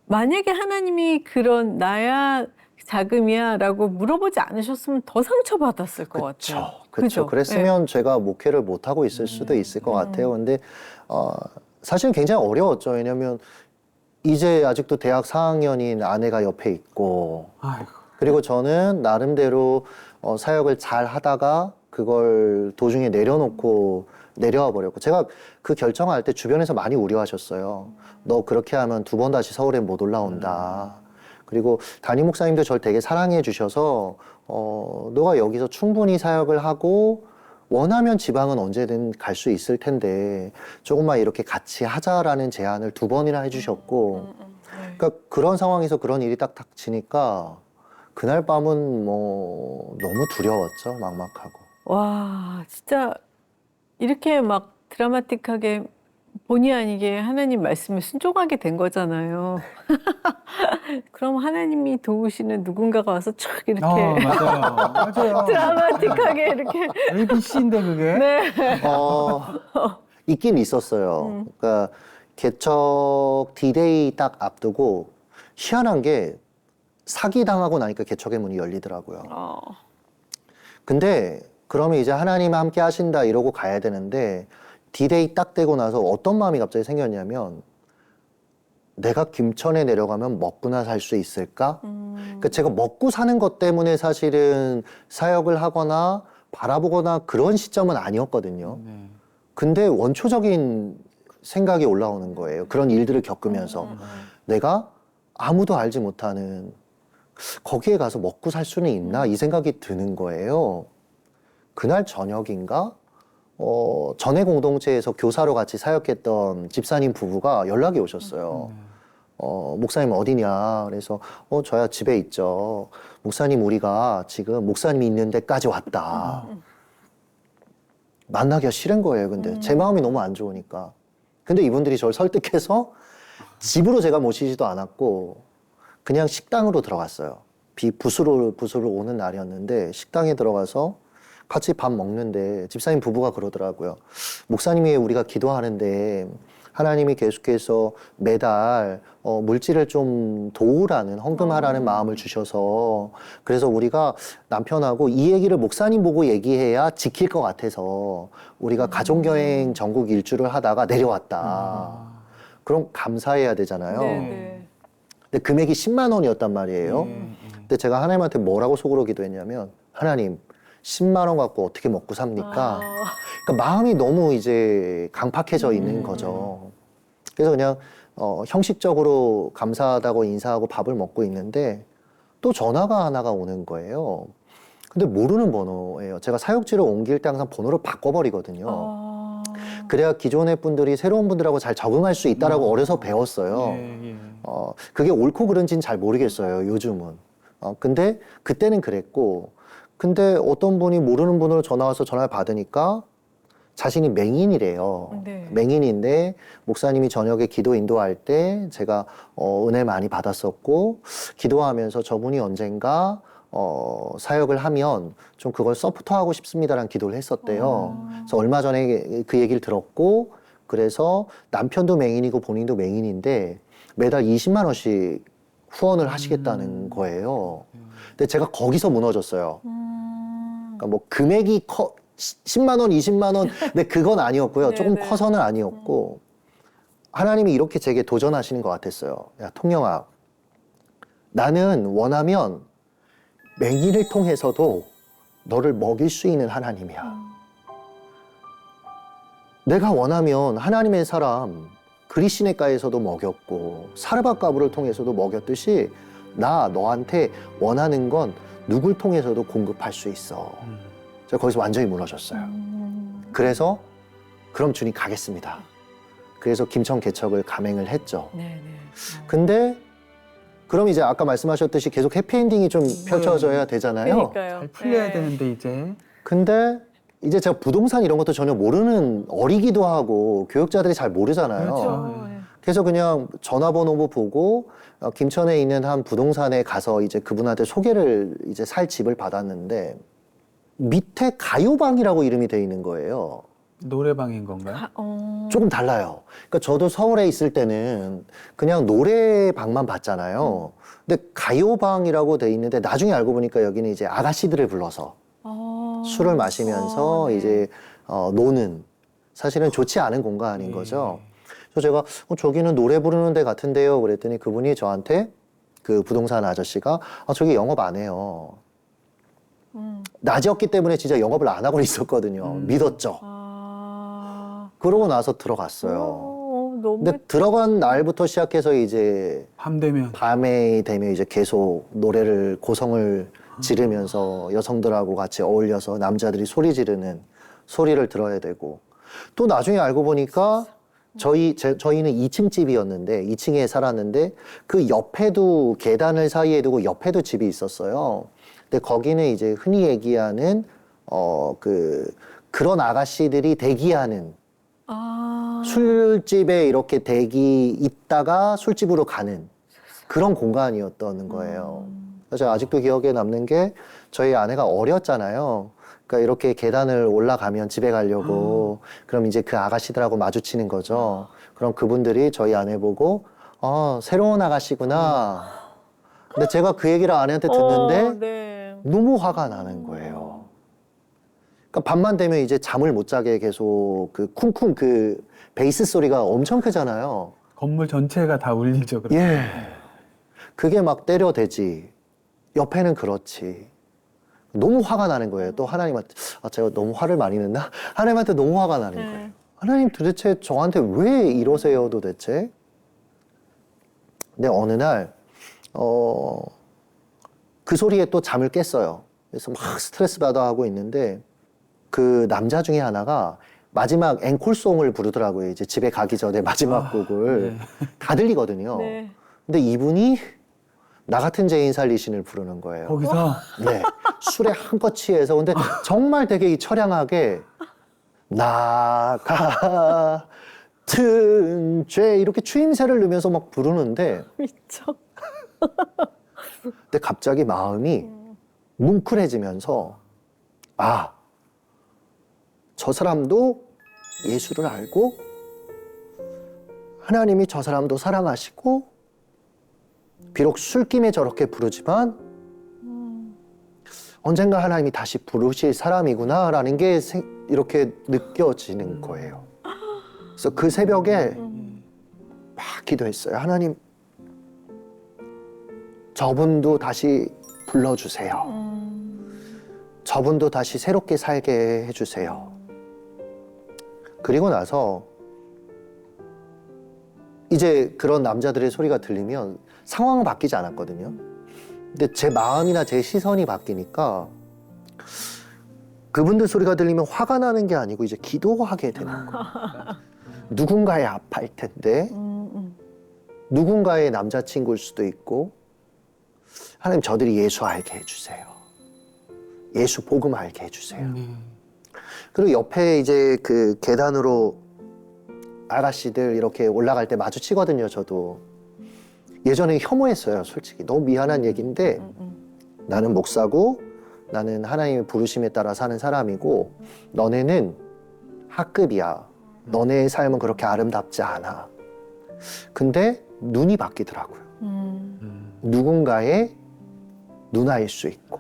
만약에 하나님이 그런 나야 자금이야라고 물어보지 않으셨으면 더 상처받았을 것 같아요. 그렇죠. 그랬으면 제가 목회를 못 하고 있을 수도 있을 것 같아요. 근데 사실 굉장히 어려웠죠. 왜냐하면 이제 아직도 대학 4학년인 아내가 옆에 있고, 아이고. 그리고 저는 나름대로 사역을 잘 하다가 그걸 도중에 내려놓고 내려와 버렸고, 제가 그 결정할 때 주변에서 많이 우려하셨어요. 너 그렇게 하면 2번 다시 서울에 못 올라온다. 그리고 담임 목사님도 저를 되게 사랑해 주셔서 너가 여기서 충분히 사역을 하고 원하면 지방은 언제든 갈 수 있을 텐데 조금만 이렇게 같이 하자라는 제안을 2번이나 해주셨고, 그러니까 그런 상황에서 그런 일이 딱 닥치니까 그날 밤은 뭐 너무 두려웠죠. 막막하고. 와 진짜 이렇게 막 드라마틱하게 본의 아니게 하나님 말씀에 순종하게 된 거잖아요. 그럼 하나님이 도우시는 누군가가 와서 촥 이렇게 맞아요. 맞아요. 드라마틱하게 이렇게. ABC인데 그게. 네. 있긴 있었어요. 그러니까 개척 D-Day 딱 앞두고 희한한 게 사기당하고 나니까 개척의 문이 열리더라고요. 근데 그러면 이제 하나님 함께 하신다 이러고 가야 되는데 D-Day 딱 되고 나서 어떤 마음이 갑자기 생겼냐면 내가 김천에 내려가면 먹고나 살 수 있을까? 그러니까 제가 먹고 사는 것 때문에 사실은 사역을 하거나 바라보거나 그런 시점은 아니었거든요. 네. 근데 원초적인 생각이 올라오는 거예요. 그런 일들을 겪으면서 내가 아무도 알지 못하는 거기에 가서 먹고 살 수는 있나 이 생각이 드는 거예요. 그날 저녁인가 전해 공동체에서 교사로 같이 사역했던 집사님 부부가 연락이 오셨어요. 목사님 어디냐? 그래서 저야 집에 있죠. 목사님 우리가 지금 목사님이 있는 데까지 왔다. 만나기가 싫은 거예요. 근데 제 마음이 너무 안 좋으니까. 근데 이분들이 저를 설득해서 집으로 제가 모시지도 않았고 그냥 식당으로 들어갔어요. 부수로 오는 날이었는데 식당에 들어가서 같이 밥 먹는데 집사님 부부가 그러더라고요. 목사님이 우리가 기도하는데 하나님이 계속해서 매달 물질을 좀 도우라는 헌금하라는 마음을 주셔서 그래서 우리가 남편하고 이 얘기를 목사님 보고 얘기해야 지킬 것 같아서 우리가 가족여행 전국 일주를 하다가 내려왔다. 그럼 감사해야 되잖아요. 네. 근데 금액이 10만 원이었단 말이에요. 근데 제가 하나님한테 뭐라고 속으로 기도했냐면 하나님 10만 원 갖고 어떻게 먹고 삽니까? 그러니까 마음이 너무 이제 강팍해져 있는 거죠. 그래서 그냥 형식적으로 감사하다고 인사하고 밥을 먹고 있는데 또 전화가 하나가 오는 거예요. 근데 모르는 번호예요. 제가 사역지로 옮길 때 항상 번호를 바꿔버리거든요. 그래야 기존의 분들이 새로운 분들하고 잘 적응할 수 있다라고 어려서 배웠어요. 그게 옳고 그른지는 잘 모르겠어요, 요즘은. 근데 그때는 그랬고, 근데 어떤 분이 모르는 분으로 전화 와서 전화를 받으니까 자신이 맹인이래요. 네. 맹인인데 목사님이 저녁에 기도 인도할 때 제가 은혜 많이 받았었고 기도하면서 저분이 언젠가 사역을 하면 좀 그걸 서포트하고 싶습니다라는 기도를 했었대요. 그래서 얼마 전에 그 얘기를 들었고 그래서 남편도 맹인이고 본인도 맹인인데 매달 20만 원씩 후원을 하시겠다는 거예요. 근데 제가 거기서 무너졌어요. 그러니까 뭐 금액이 10만 원, 20만 원, 근데 그건 아니었고요. 조금 네네. 커서는 아니었고 하나님이 이렇게 제게 도전하시는 것 같았어요. 야, 통영아, 나는 원하면 맹인을 통해서도 너를 먹일 수 있는 하나님이야. 내가 원하면 하나님의 사람 그리시네가에서도 먹였고 사르밧가브를 통해서도 먹였듯이 나 너한테 원하는 건 누굴 통해서도 공급할 수 있어. 제가 거기서 완전히 무너졌어요. 그래서 그럼 주님 가겠습니다. 그래서 김천 개척을 감행을 했죠. 네네. 근데 그럼 이제 아까 말씀하셨듯이 계속 해피엔딩이 좀 펼쳐져야 되잖아요. 그러니까요. 잘 풀려야 네. 되는데 이제. 근데 이제 제가 부동산 이런 것도 전혀 모르는 어리기도 하고 교육자들이 잘 모르잖아요. 그렇죠. 네. 그래서 그냥 전화번호 보고 김천에 있는 한 부동산에 가서 이제 그분한테 소개를 이제 살 집을 받았는데 밑에 가요방이라고 이름이 돼 있는 거예요. 노래방인 건가요? 조금 달라요. 그러니까 저도 서울에 있을 때는 그냥 노래방만 봤잖아요. 근데 가요방이라고 돼 있는데 나중에 알고 보니까 여기는 이제 아가씨들을 불러서 술을 마시면서 네. 이제 노는 사실은 좋지 않은 공간인 거죠. 그래서 제가 저기는 노래 부르는 데 같은데요. 그랬더니 그분이 저한테 그 부동산 아저씨가 저기 영업 안 해요. 낮이었기 때문에 진짜 영업을 안 하고 있었거든요. 믿었죠. 그러고 나서 들어갔어요. 너무 근데 들어간 날부터 시작해서 이제 밤 되면. 밤에 되면 이제 계속 노래를 고성을 지르면서 여성들하고 같이 어울려서 남자들이 소리 지르는 소리를 들어야 되고 또 나중에 알고 보니까 저희는 2층 집이었는데 2층에 살았는데 그 옆에도 계단을 사이에 두고 옆에도 집이 있었어요. 근데 거기는 이제 흔히 얘기하는 그런 아가씨들이 대기하는 술집에 이렇게 대기 있다가 술집으로 가는 그런 공간이었던 거예요. 그래서 아직도 기억에 남는 게 저희 아내가 어렸잖아요. 그러니까 이렇게 계단을 올라가면 집에 가려고 그럼 이제 그 아가씨들하고 마주치는 거죠. 그럼 그분들이 저희 아내 보고 새로운 아가씨구나. 근데 제가 그 얘기를 아내한테 듣는데 네. 너무 화가 나는 거예요. 그러니까 밤만 되면 이제 잠을 못 자게 계속 그 쿵쿵 그 베이스 소리가 엄청 크잖아요. 건물 전체가 다 울리죠. 그렇게. 예. 그게 막 때려대지. 옆에는 그렇지. 너무 화가 나는 거예요. 또 하나님한테 제가 너무 화를 많이 냈나? 하나님한테 너무 화가 나는 거예요. 하나님 도대체 저한테 왜 이러세요 도대체? 근데 어느 날 그 소리에 또 잠을 깼어요. 그래서 막 스트레스 받아 하고 있는데 그 남자 중에 하나가 마지막 앵콜송을 부르더라고요. 이제 집에 가기 전에 마지막 곡을 다 들리거든요. 네. 근데 이분이 나 같은 죄인 살리신을 부르는 거예요. 거기서 네, 술에 한껏 취해서 근데 정말 되게 이 처량하게 나 같은 죄 이렇게 추임새를 넣으면서 막 부르는데 미쳐. 근데 갑자기 마음이 뭉클해지면서 저 사람도 예수를 알고 하나님이 저 사람도 사랑하시고 비록 술김에 저렇게 부르지만 언젠가 하나님이 다시 부르실 사람이구나라는 게 이렇게 느껴지는 거예요. 그래서 그 새벽에 막 기도했어요. 하나님, 저분도 다시 불러주세요. 저분도 다시 새롭게 살게 해주세요. 그리고 나서 이제 그런 남자들의 소리가 들리면 상황은 바뀌지 않았거든요. 근데 제 마음이나 제 시선이 바뀌니까 그분들 소리가 들리면 화가 나는 게 아니고 이제 기도하게 되는 거예요. 누군가의 아파할 텐데 누군가의 남자친구일 수도 있고 하나님 저들이 예수 알게 해주세요. 예수 복음 알게 해주세요. 그리고 옆에 이제 그 계단으로 아가씨들 이렇게 올라갈 때 마주치거든요. 저도 예전에 혐오했어요. 솔직히 너무 미안한 얘기인데 나는 목사고 나는 하나님의 부르심에 따라 사는 사람이고 너네는 하급이야. 너네의 삶은 그렇게 아름답지 않아. 근데 눈이 바뀌더라고요. 누군가의 누나일 수 있고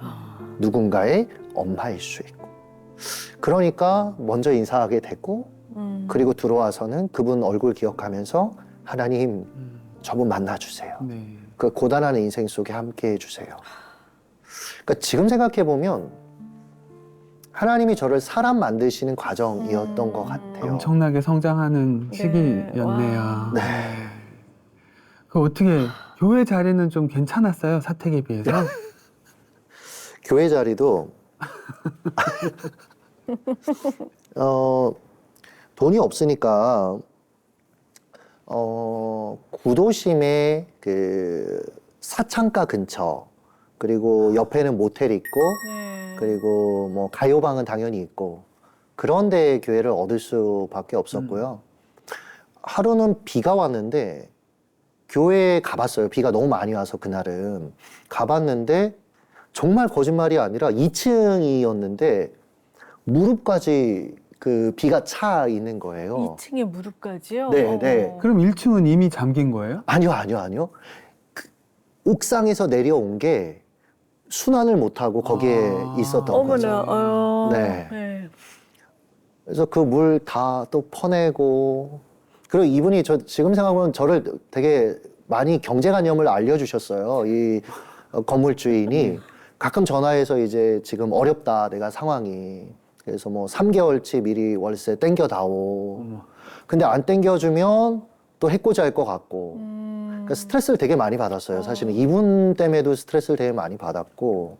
누군가의 엄마일 수 있고 그러니까 먼저 인사하게 됐고 그리고 들어와서는 그분 얼굴 기억하면서 하나님 저분 만나주세요. 네. 그 고단한 인생 속에 함께 해주세요. 그러니까 지금 생각해보면 하나님이 저를 사람 만드시는 과정이었던 것 같아요. 엄청나게 성장하는 네. 시기였네요. 와. 네. 그 어떻게 교회 자리는 좀 괜찮았어요? 사택에 비해서? 교회 자리도 돈이 없으니까 구도심의 그 사창가 근처 그리고 옆에는 모텔 있고 네. 그리고 뭐 가요방은 당연히 있고 그런데 교회를 얻을 수밖에 없었고요. 하루는 비가 왔는데 교회에 가봤어요. 비가 너무 많이 와서 그날은 가봤는데 정말 거짓말이 아니라 2층이었는데 무릎까지 그 비가 차 있는 거예요. 2층에 무릎까지요? 네, 네. 그럼 1층은 이미 잠긴 거예요? 아니요. 그 옥상에서 내려온 게 순환을 못하고 거기에 있었던 거죠. 어머나. 네. 네. 그래서 그 물 다 또 퍼내고 그리고 이분이 저 지금 생각하면 저를 되게 많이 경제관념을 알려주셨어요. 이 건물 주인이 가끔 전화해서 이제 지금 어렵다 내가 상황이 그래서 뭐 3개월치 미리 월세 땡겨다오. 근데 안 땡겨주면 또 해코지 할 것 같고 그러니까 스트레스를 되게 많이 받았어요. 사실은 이분 때문에도 스트레스를 되게 많이 받았고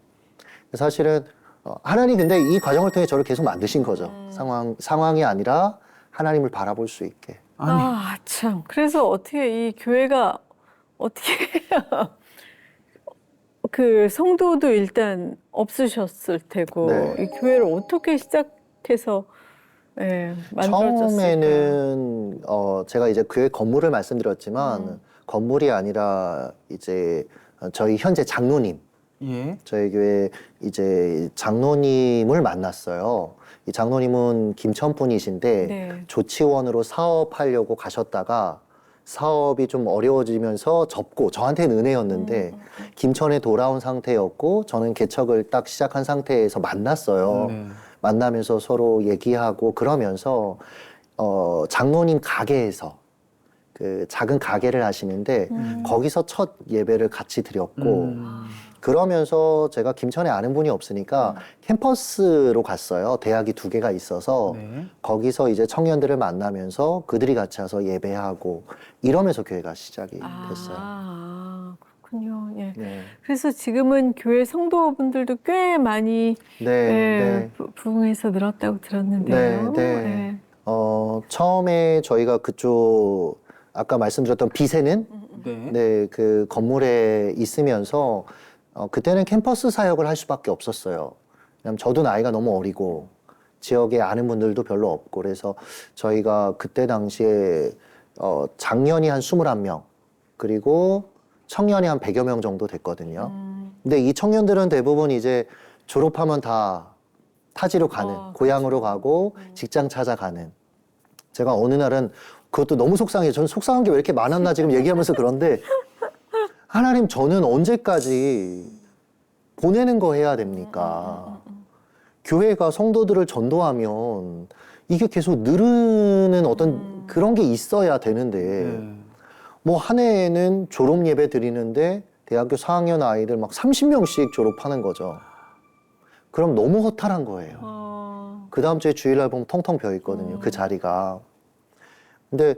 사실은 하나님 근데 이 과정을 통해 저를 계속 만드신 거죠. 상황이 아니라 하나님을 바라볼 수 있게. 아니, 참. 그래서 어떻게 이 교회가 어떻게 그 성도도 일단 없으셨을 테고 네. 이 교회를 어떻게 시작해서 네, 만들어졌을까? 처음에는 제가 이제 교회 건물을 말씀드렸지만 건물이 아니라 이제 저희 현재 장로님, 예. 저희 교회 이제 장로님을 만났어요. 이 장로님은 김천 분이신데 네. 조치원으로 사업하려고 가셨다가 사업이 좀 어려워지면서 접고 저한테는 은혜였는데 김천에 돌아온 상태였고 저는 개척을 딱 시작한 상태에서 만났어요. 네. 만나면서 서로 얘기하고 그러면서 장로님 가게에서 그 작은 가게를 하시는데 거기서 첫 예배를 같이 드렸고 그러면서 제가 김천에 아는 분이 없으니까 캠퍼스로 갔어요. 대학이 2개가 있어서 네. 거기서 이제 청년들을 만나면서 그들이 같이 와서 예배하고 이러면서 교회가 시작이 됐어요. 그렇군요. 예. 네. 그래서 지금은 교회 성도분들도 꽤 많이 네. 부흥해서 늘었다고 들었는데요. 네, 네. 처음에 저희가 그쪽 아까 말씀드렸던 비세는 네. 네, 그 건물에 있으면서 그때는 캠퍼스 사역을 할 수밖에 없었어요. 왜냐면 저도 나이가 너무 어리고 지역에 아는 분들도 별로 없고 그래서 저희가 그때 당시에 장년이 한 21명 그리고 청년이 한 100여 명 정도 됐거든요. 근데 이 청년들은 대부분 이제 졸업하면 다 타지로 가는, 고향으로 가고 직장 찾아가는. 제가 어느 날은 그것도 너무 속상해요. 저는 속상한 게 왜 이렇게 많았나 지금 얘기하면서 그런데 하나님 저는 언제까지 보내는 거 해야 됩니까? 교회가 성도들을 전도하면 이게 계속 늘는 어떤 그런 게 있어야 되는데 네. 뭐 한 해에는 졸업 예배 드리는데 대학교 4학년 아이들 막 30명씩 졸업하는 거죠. 그럼 너무 허탈한 거예요. 그 다음 주에 주일날 보면 텅텅 비어 있거든요. 그 자리가. 근데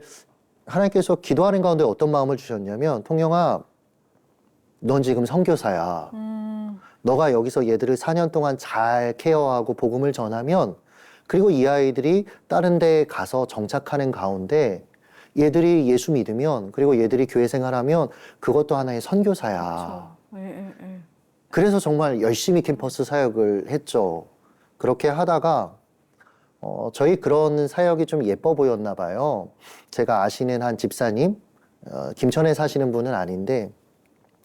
하나님께서 기도하는 가운데 어떤 마음을 주셨냐면 통영아 넌 지금 선교사야. 너가 여기서 얘들을 4년 동안 잘 케어하고 복음을 전하면 그리고 이 아이들이 다른 데 가서 정착하는 가운데 얘들이 예수 믿으면 그리고 얘들이 교회 생활하면 그것도 하나의 선교사야. 그래서 정말 열심히 캠퍼스 사역을 했죠. 그렇게 하다가 저희 그런 사역이 좀 예뻐 보였나 봐요. 제가 아시는 한 집사님, 김천에 사시는 분은 아닌데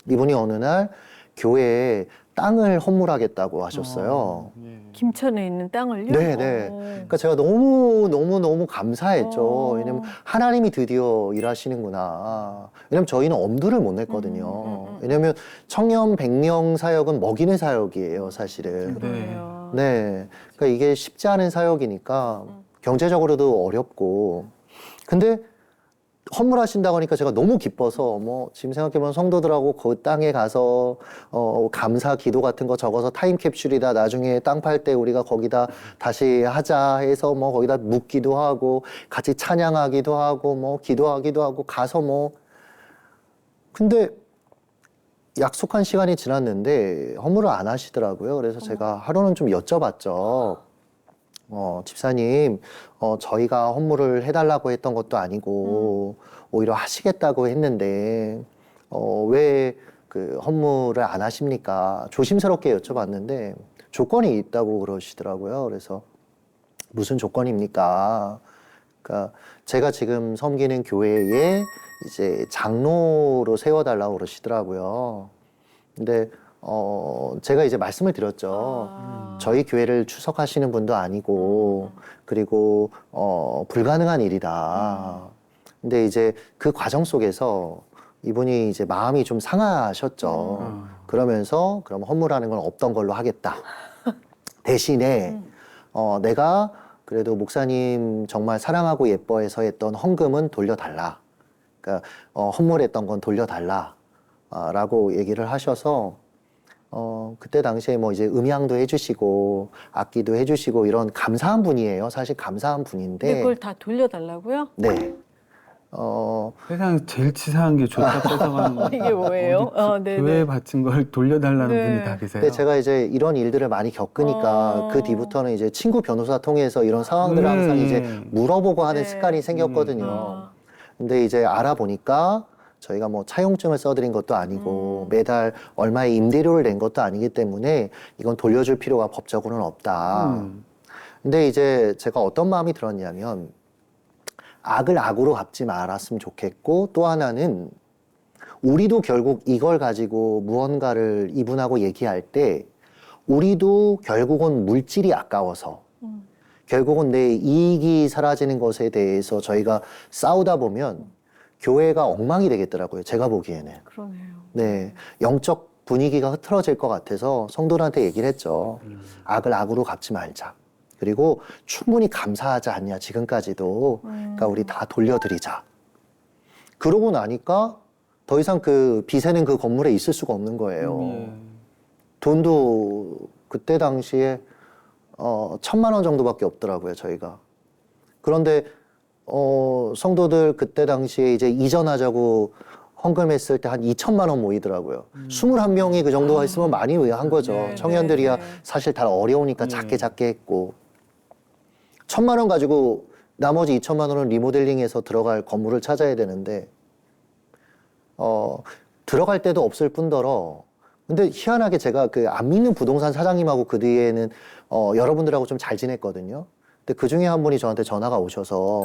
이분이 어느 날 교회에 땅을 헌물하겠다고 하셨어요. 예. 김천에 있는 땅을요? 네네. 그러니까 제가 너무 감사했죠. 왜냐면 하나님이 드디어 일하시는구나. 왜냐면 저희는 엄두를 못 냈거든요. 왜냐면 청년 100명 사역은 먹이는 사역이에요, 사실은. 그래요. 네. 그러니까 이게 쉽지 않은 사역이니까 경제적으로도 어렵고. 근데 헌물하신다고 하니까 제가 너무 기뻐서 뭐 지금 생각해보면 성도들하고 그 땅에 가서 감사 기도 같은 거 적어서 타임캡슐이다 나중에 땅 팔 때 우리가 거기다 다시 하자 해서 뭐 거기다 묻기도 하고 같이 찬양하기도 하고 뭐 기도하기도 하고 가서 뭐 근데 약속한 시간이 지났는데 헌물을 안 하시더라고요. 그래서 제가 하루는 좀 여쭤봤죠. 집사님, 저희가 헌물을 해달라고 했던 것도 아니고, 오히려 하시겠다고 했는데, 왜 그 헌물을 안 하십니까? 조심스럽게 여쭤봤는데, 조건이 있다고 그러시더라고요. 그래서, 무슨 조건입니까? 그러니까, 제가 지금 섬기는 교회에 이제 장로로 세워달라고 그러시더라고요. 근데, 제가 이제 말씀을 드렸죠. 저희 교회를 추석하시는 분도 아니고, 그리고, 불가능한 일이다. 근데 이제 그 과정 속에서 이분이 이제 마음이 좀 상하셨죠. 그러면서, 그럼 헌물하는 건 없던 걸로 하겠다. 대신에, 내가 그래도 목사님 정말 사랑하고 예뻐해서 했던 헌금은 돌려달라. 그러니까, 헌물했던 건 돌려달라. 라고 얘기를 하셔서, 그때 당시에 뭐 이제 음향도 해주시고, 악기도 해주시고, 이런 감사한 분이에요. 사실 감사한 분인데. 근데 그걸 다 돌려달라고요? 네. 세상에 제일 치사한 게 줬다 뺏어가는 거. 이게 뭐예요? 네네. 교회에 바친 걸 돌려달라는 네. 분이 다 계세요. 근데 제가 이제 이런 일들을 많이 겪으니까 그 뒤부터는 이제 친구 변호사 통해서 이런 상황들을 항상 이제 물어보고 하는 네. 습관이 생겼거든요. 근데 이제 알아보니까 저희가 뭐 차용증을 써드린 것도 아니고 매달 얼마의 임대료를 낸 것도 아니기 때문에 이건 돌려줄 필요가 법적으로는 없다. 근데 이제 제가 어떤 마음이 들었냐면 악을 악으로 갚지 말았으면 좋겠고, 또 하나는 우리도 결국 이걸 가지고 무언가를 이분하고 얘기할 때 우리도 결국은 물질이 아까워서 결국은 내 이익이 사라지는 것에 대해서 저희가 싸우다 보면 교회가 엉망이 되겠더라고요. 제가 보기에는. 그러네요. 네, 영적 분위기가 흐트러질 것 같아서 성도들한테 얘기를 했죠. 악을 악으로 갚지 말자. 그리고 충분히 감사하지 않냐, 지금까지도. 그러니까 우리 다 돌려드리자. 그러고 나니까 더 이상 그 빚에는 그 건물에 있을 수가 없는 거예요. 돈도 그때 당시에 1,000만 원 정도밖에 없더라고요, 저희가. 그런데 성도들 그때 당시에 이제 이전하자고 헌금했을 때 한 2천만 원 모이더라고요. 21명이 그 정도가 있으면 많이 한 거죠. 네, 청년들이야 네, 네. 사실 다 어려우니까 작게 했고. 1,000만 원 가지고 나머지 2천만 원은 리모델링해서 들어갈 건물을 찾아야 되는데 들어갈 데도 없을 뿐더러, 근데 희한하게 제가 그 안 믿는 부동산 사장님하고 그 뒤에는 여러분들하고 좀 잘 지냈거든요. 근데 그 중에 한 분이 저한테 전화가 오셔서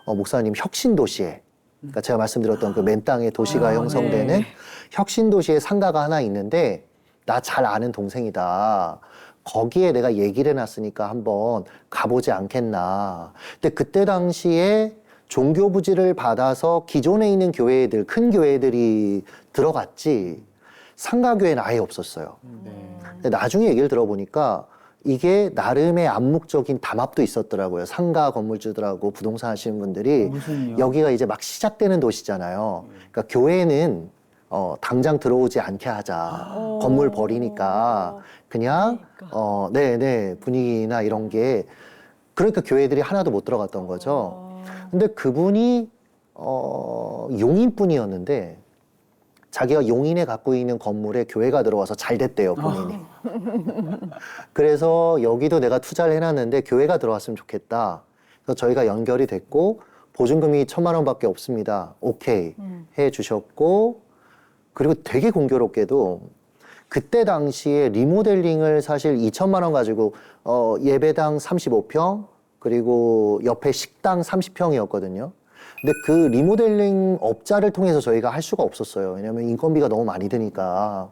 목사님, 혁신도시에, 그러니까 제가 말씀드렸던 그 맨 땅에 도시가 형성되는 네. 혁신도시에 상가가 하나 있는데 나 잘 아는 동생이다. 거기에 내가 얘기를 해놨으니까 한번 가보지 않겠나. 근데 그때 당시에 종교 부지를 받아서 기존에 있는 교회들, 큰 교회들이 들어갔지 상가교회는 아예 없었어요. 근데 나중에 얘기를 들어보니까 이게 나름의 암묵적인 담합도 있었더라고요. 상가 건물주들하고 부동산 하시는 분들이 무슨요? 여기가 이제 막 시작되는 도시잖아요. 그러니까 교회는 당장 들어오지 않게 하자. 건물 버리니까 그냥 네네 분위기나 이런 게, 그러니까 교회들이 하나도 못 들어갔던 거죠. 근데 그분이 용인분이었는데 자기가 용인에 갖고 있는 건물에 교회가 들어와서 잘 됐대요, 본인이. 그래서 여기도 내가 투자를 해놨는데 교회가 들어왔으면 좋겠다. 그래서 저희가 연결이 됐고 보증금이 1,000만 원밖에 없습니다. 오케이 해 주셨고, 그리고 되게 공교롭게도 그때 당시에 리모델링을 사실 2천만 원 가지고 예배당 35평 그리고 옆에 식당 30평이었거든요. 근데 그 리모델링 업자를 통해서 저희가 할 수가 없었어요. 왜냐하면 인건비가 너무 많이 드니까.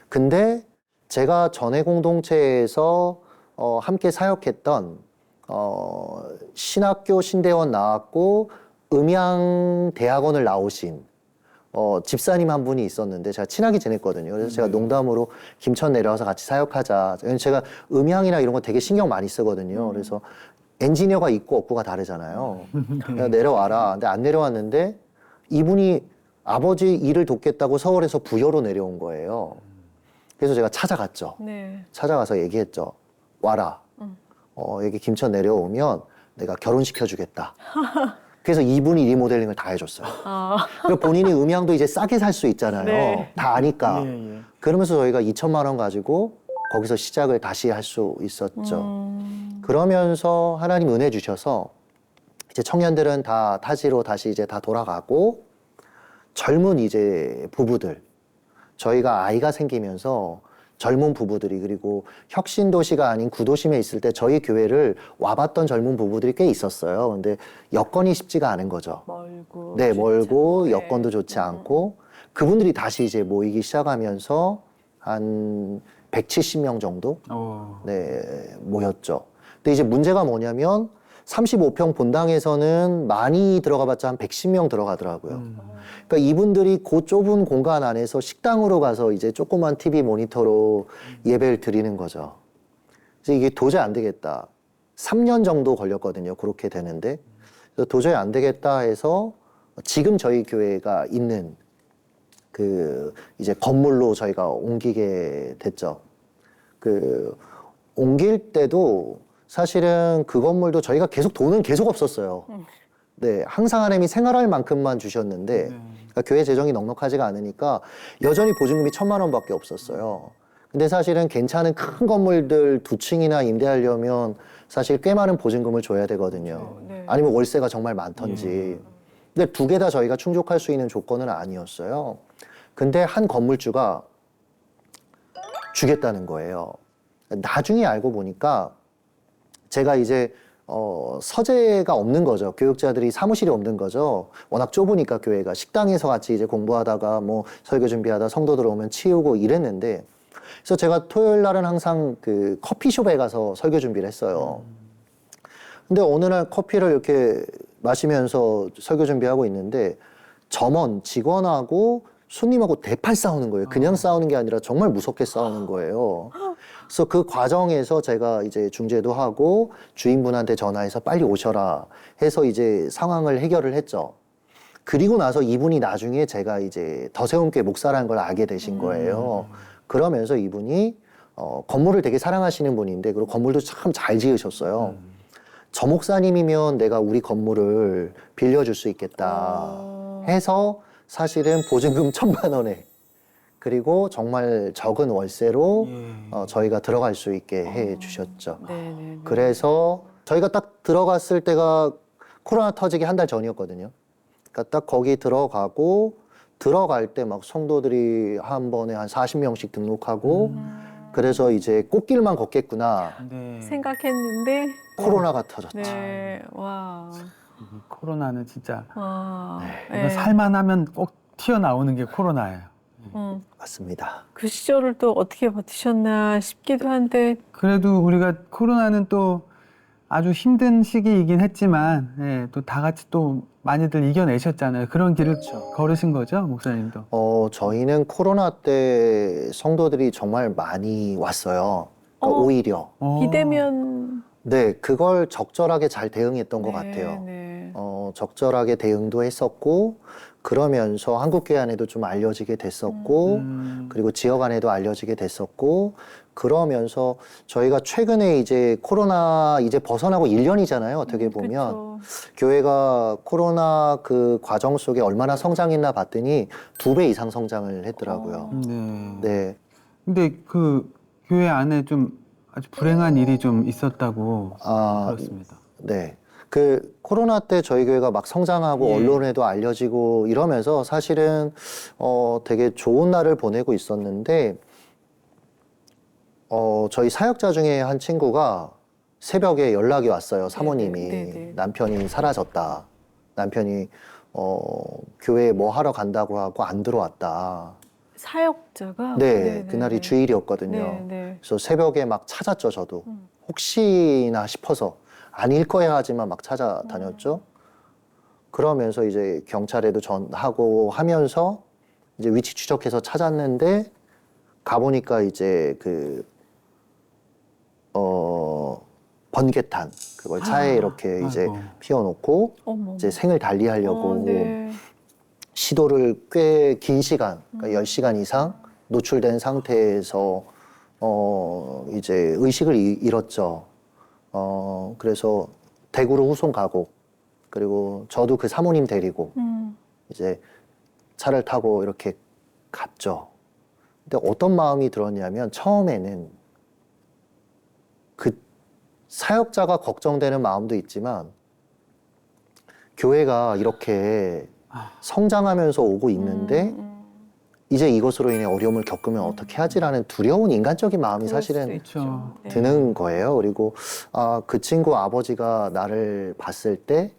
근데 제가 전에 공동체에서 함께 사역했던 신학교 신대원 나왔고 음향대학원을 나오신 집사님 한 분이 있었는데 제가 친하게 지냈거든요. 그래서 제가 농담으로 김천 내려와서 같이 사역하자. 제가 음향이나 이런 거 되게 신경 많이 쓰거든요. 그래서 엔지니어가 있고 없고가 다르잖아요. 그래서 내려와라. 근데 안 내려왔는데 이분이 아버지 일을 돕겠다고 서울에서 부여로 내려온 거예요. 그래서 제가 찾아갔죠. 네. 찾아가서 얘기했죠. 와라. 여기 김천 내려오면 내가 결혼시켜주겠다. 그래서 이분이 리모델링을 다 해줬어요. 그리고 본인이 음향도 이제 싸게 살 수 있잖아요. 네. 다 아니까. 예. 그러면서 저희가 2천만 원 가지고 거기서 시작을 다시 할 수 있었죠. 그러면서 하나님 은혜 주셔서 이제 청년들은 다 타지로 다시 이제 다 돌아가고, 젊은 이제 부부들, 저희가 아이가 생기면서 젊은 부부들이, 그리고 혁신도시가 아닌 구도심에 있을 때 저희 교회를 와봤던 젊은 부부들이 꽤 있었어요. 근데 여건이 쉽지가 않은 거죠. 멀고. 네, 좋지 멀고 않고. 여건도 좋지 않고, 그분들이 다시 이제 모이기 시작하면서 한 170명 정도 네, 모였죠. 근데 이제 문제가 뭐냐면 35평 본당에서는 많이 들어가봤자 한 110명 들어가더라고요. 그러니까 이분들이 그 좁은 공간 안에서 식당으로 가서 이제 조그만 TV 모니터로 예배를 드리는 거죠. 그래서 이게 도저히 안 되겠다. 3년 정도 걸렸거든요. 그렇게 되는데. 그래서 도저히 안 되겠다 해서 지금 저희 교회가 있는 그 이제 건물로 저희가 옮기게 됐죠. 그 옮길 때도 사실은 그 건물도 저희가 계속 돈은 계속 없었어요. 네, 항상 하나님이 생활할 만큼만 주셨는데 그러니까 교회 재정이 넉넉하지가 않으니까 여전히 보증금이 1,000만 원밖에 없었어요. 근데 사실은 괜찮은 큰 건물들 2층이나 임대하려면 사실 꽤 많은 보증금을 줘야 되거든요. 네. 아니면 월세가 정말 많던지. 근데 2개 다 저희가 충족할 수 있는 조건은 아니었어요. 근데 한 건물주가 주겠다는 거예요. 나중에 알고 보니까 제가 이제 서재가 없는 거죠. 교육자들이 사무실이 없는 거죠. 워낙 좁으니까 교회가 식당에서 같이 이제 공부하다가 뭐 설교 준비하다 성도 들어오면 치우고 이랬는데, 그래서 제가 토요일 날은 항상 그 커피숍에 가서 설교 준비를 했어요. 근데 어느 날 커피를 이렇게 마시면서 설교 준비하고 있는데 점원 직원하고 손님하고 대팔 싸우는 거예요. 그냥 싸우는 게 아니라 정말 무섭게 싸우는 거예요. 그래서 그 과정에서 제가 이제 중재도 하고 주인분한테 전화해서 빨리 오셔라 해서 이제 상황을 해결을 했죠. 그리고 나서 이분이 나중에 제가 이제 더세움교회 목사라는 걸 알게 되신 거예요. 그러면서 이분이 건물을 되게 사랑하시는 분인데, 그리고 건물도 참 잘 지으셨어요. 저 목사님이면 내가 우리 건물을 빌려줄 수 있겠다 해서 사실은 보증금 1,000만 원에 그리고 정말 적은 월세로 저희가 들어갈 수 있게 해 주셨죠. 네네. 그래서 저희가 딱 들어갔을 때가 코로나 터지기 한 달 전이었거든요. 그러니까 딱 거기 들어가고 들어갈 때 막 성도들이 한 번에 한 40명씩 등록하고 그래서 이제 꽃길만 걷겠구나. 네. 생각했는데 코로나가 터졌죠. 네. 와. 코로나는 진짜 와. 이거 살만하면 꼭 튀어나오는 게 코로나예요. 맞습니다. 그 시절을 또 어떻게 버티셨나 싶기도 한데. 그래도 우리가 코로나는 또 아주 힘든 시기이긴 했지만 예, 또 다 같이 또 많이들 이겨내셨잖아요. 그런 길을 걸으신 거죠, 목사님도? 저희는 코로나 때 성도들이 정말 많이 왔어요. 그러니까 오히려. 비대면. 네, 그걸 적절하게 잘 대응했던 것 같아요. 네. 적절하게 대응도 했었고, 그러면서 한국교회 안에도 좀 알려지게 됐었고, 그리고 지역 안에도 알려지게 됐었고, 그러면서 저희가 최근에 이제 코로나 이제 벗어나고 1년이잖아요. 어떻게 보면. 그쵸. 교회가 코로나 그 과정 속에 얼마나 성장했나 봤더니 2배 이상 성장을 했더라고요. 네. 네. 근데 그 교회 안에 좀 아주 불행한 일이 좀 있었다고 들었습니다. 네. 그 코로나 때 저희 교회가 막 성장하고 예. 언론에도 알려지고 이러면서 사실은 되게 좋은 날을 보내고 있었는데 저희 사역자 중에 한 친구가 새벽에 연락이 왔어요. 사모님이 네네. 남편이 사라졌다. 남편이 교회에 뭐 하러 간다고 하고 안 들어왔다. 사역자가. 네, 그날이 주일이었거든요. 네. 그래서 새벽에 막 찾았죠, 저도. 혹시나 싶어서 아닐 거야 하지만 막 찾아다녔죠. 그러면서 이제 경찰에도 전하고 하면서 이제 위치 추적해서 찾았는데 가보니까 이제 그 번개탄 그걸 차에 이렇게 이제 아이고. 피워놓고 어머. 이제 생을 달리하려고 네. 시도를 꽤 긴 시간, 그러니까 10시간 이상 노출된 상태에서 이제 의식을 잃었죠. 그래서 대구로 후송 가고 그리고 저도 그 사모님 데리고 이제 차를 타고 이렇게 갔죠. 근데 어떤 마음이 들었냐면 처음에는 그 사역자가 걱정되는 마음도 있지만 교회가 이렇게 성장하면서 오고 있는데 이제 이것으로 인해 어려움을 겪으면 어떻게 하지라는 두려운 인간적인 마음이 그럴 수도 사실은 있죠. 네. 드는 거예요. 그리고 그 친구 아버지가 나를 봤을 때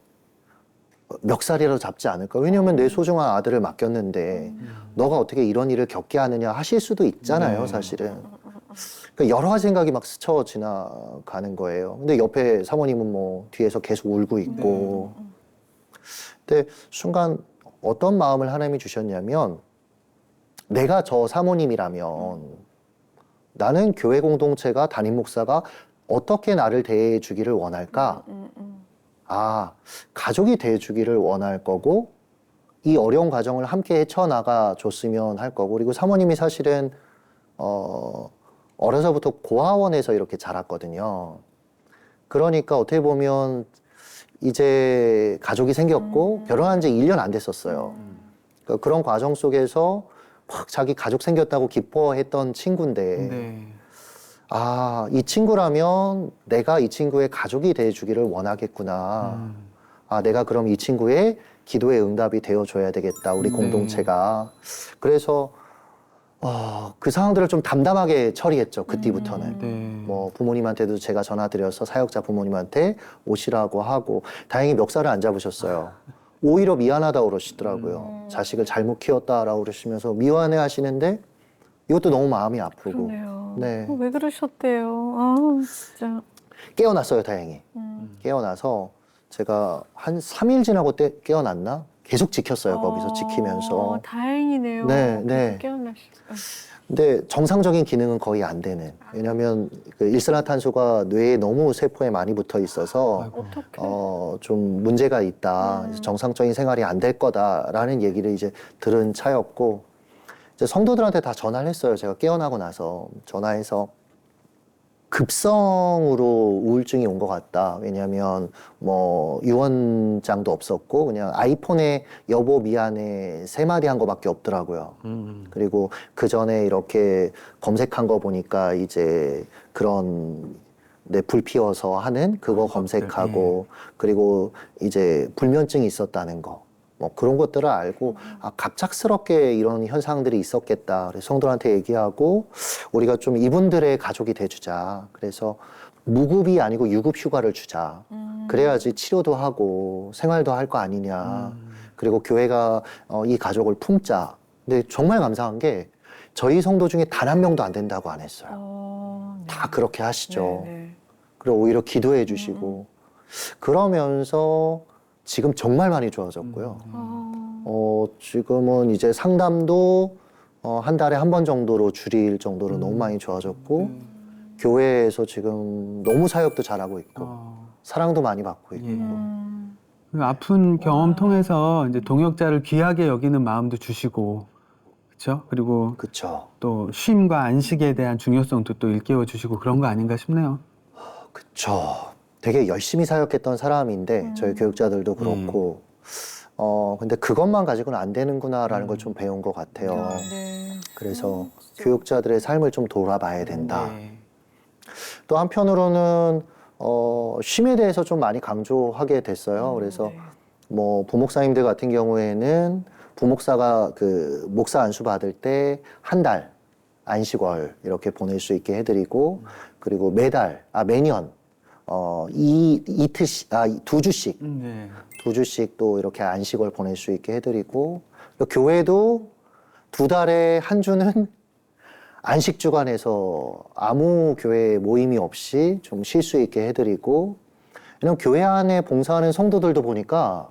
멱살이라도 잡지 않을까. 왜냐하면 내 소중한 아들을 맡겼는데 너가 어떻게 이런 일을 겪게 하느냐 하실 수도 있잖아요. 네. 사실은. 그러니까 여러 가지 생각이 막 스쳐 지나가는 거예요. 근데 옆에 사모님은 뭐 뒤에서 계속 울고 있고. 근데 순간 어떤 마음을 하나님이 주셨냐면 내가 저 사모님이라면 나는 교회 공동체가 담임 목사가 어떻게 나를 대해 주기를 원할까? 가족이 대해 주기를 원할 거고 이 어려운 과정을 함께 헤쳐나가 줬으면 할 거고 그리고 사모님이 사실은 어려서부터 고아원에서 이렇게 자랐거든요. 그러니까 어떻게 보면 이제 가족이 생겼고 결혼한 지 1년 안 됐었어요. 그러니까 그런 과정 속에서 막 자기 가족 생겼다고 기뻐했던 친구인데 네. 이 친구라면 내가 이 친구의 가족이 돼주기를 원하겠구나. 내가 그럼 이 친구의 기도의 응답이 되어줘야 되겠다. 우리 네. 공동체가. 그래서 그 상황들을 좀 담담하게 처리했죠. 그 뒤부터는. 네. 뭐 부모님한테도 제가 전화드려서 사역자 부모님한테 오시라고 하고 다행히 멱살을 안 잡으셨어요. 오히려 미안하다고 그러시더라고요. 자식을 잘못 키웠다라고 그러시면서 미안해 하시는데 이것도 너무 마음이 아프고 그러네요. 네. 왜 그러셨대요? 아, 진짜. 깨어났어요. 다행히. 깨어나서 제가 한 3일 지나고 깨어났나? 계속 지켰어요. 거기서 지키면서. 다행이네요. 네, 네. 깨어나시고. 근데 정상적인 기능은 거의 안 되는. 왜냐하면 그 일산화탄소가 뇌에 너무 세포에 많이 붙어 있어서 아이고. 어떡해. 좀 문제가 있다. 그래서 정상적인 생활이 안 될 거다라는 얘기를 이제 들은 차였고 이제 성도들한테 다 전화를 했어요. 제가 깨어나고 나서 전화해서 급성으로 우울증이 온 것 같다. 왜냐하면 뭐 유언장도 없었고 그냥 아이폰에 여보 미안해 3마디 한 거밖에 없더라고요. 그리고 그 전에 이렇게 검색한 거 보니까 이제 그런 불 피워서 하는 그거 검색하고 그리고 이제 불면증이 있었다는 거. 뭐 그런 것들을 알고 갑작스럽게 이런 현상들이 있었겠다. 그래서 성도한테 얘기하고 우리가 좀 이분들의 가족이 돼주자. 그래서 무급이 아니고 유급 휴가를 주자. 그래야지 치료도 하고 생활도 할 거 아니냐. 그리고 교회가 이 가족을 품자. 근데 정말 감사한 게 저희 성도 중에 단 한 명도 안 된다고 안 했어요. 네. 다 그렇게 하시죠. 네. 그리고 오히려 기도해 주시고 그러면서 지금 정말 많이 좋아졌고요. 지금은 이제 상담도 한 달에 한 번 정도로 줄일 정도로 너무 많이 좋아졌고 교회에서 지금 너무 사역도 잘하고 있고 사랑도 많이 받고 있고 그 아픈 경험 통해서 이제 동역자를 귀하게 여기는 마음도 주시고, 그렇죠? 그리고 그쵸. 또 쉼과 안식에 대한 중요성도 또 일깨워 주시고 그런 거 아닌가 싶네요. 그쵸. 되게 열심히 사역했던 사람인데 저희 교육자들도 그렇고 근데 그것만 가지고는 안 되는구나라는 걸 좀 배운 것 같아요. 네. 그래서 교육자들의 삶을 좀 돌아봐야 된다. 네. 또 한편으로는 쉼에 대해서 좀 많이 강조하게 됐어요. 그래서 네. 뭐 부목사님들 같은 경우에는 부목사가 그 목사 안수 받을 때 한 달 안식월 이렇게 보낼 수 있게 해드리고 그리고 매년 두 주씩 네. 2주씩 또 이렇게 안식월 보낼 수 있게 해드리고 교회도 2달에 한 주는 안식 주간에서 아무 교회 모임이 없이 좀 쉴 수 있게 해드리고 이런 교회 안에 봉사하는 성도들도 보니까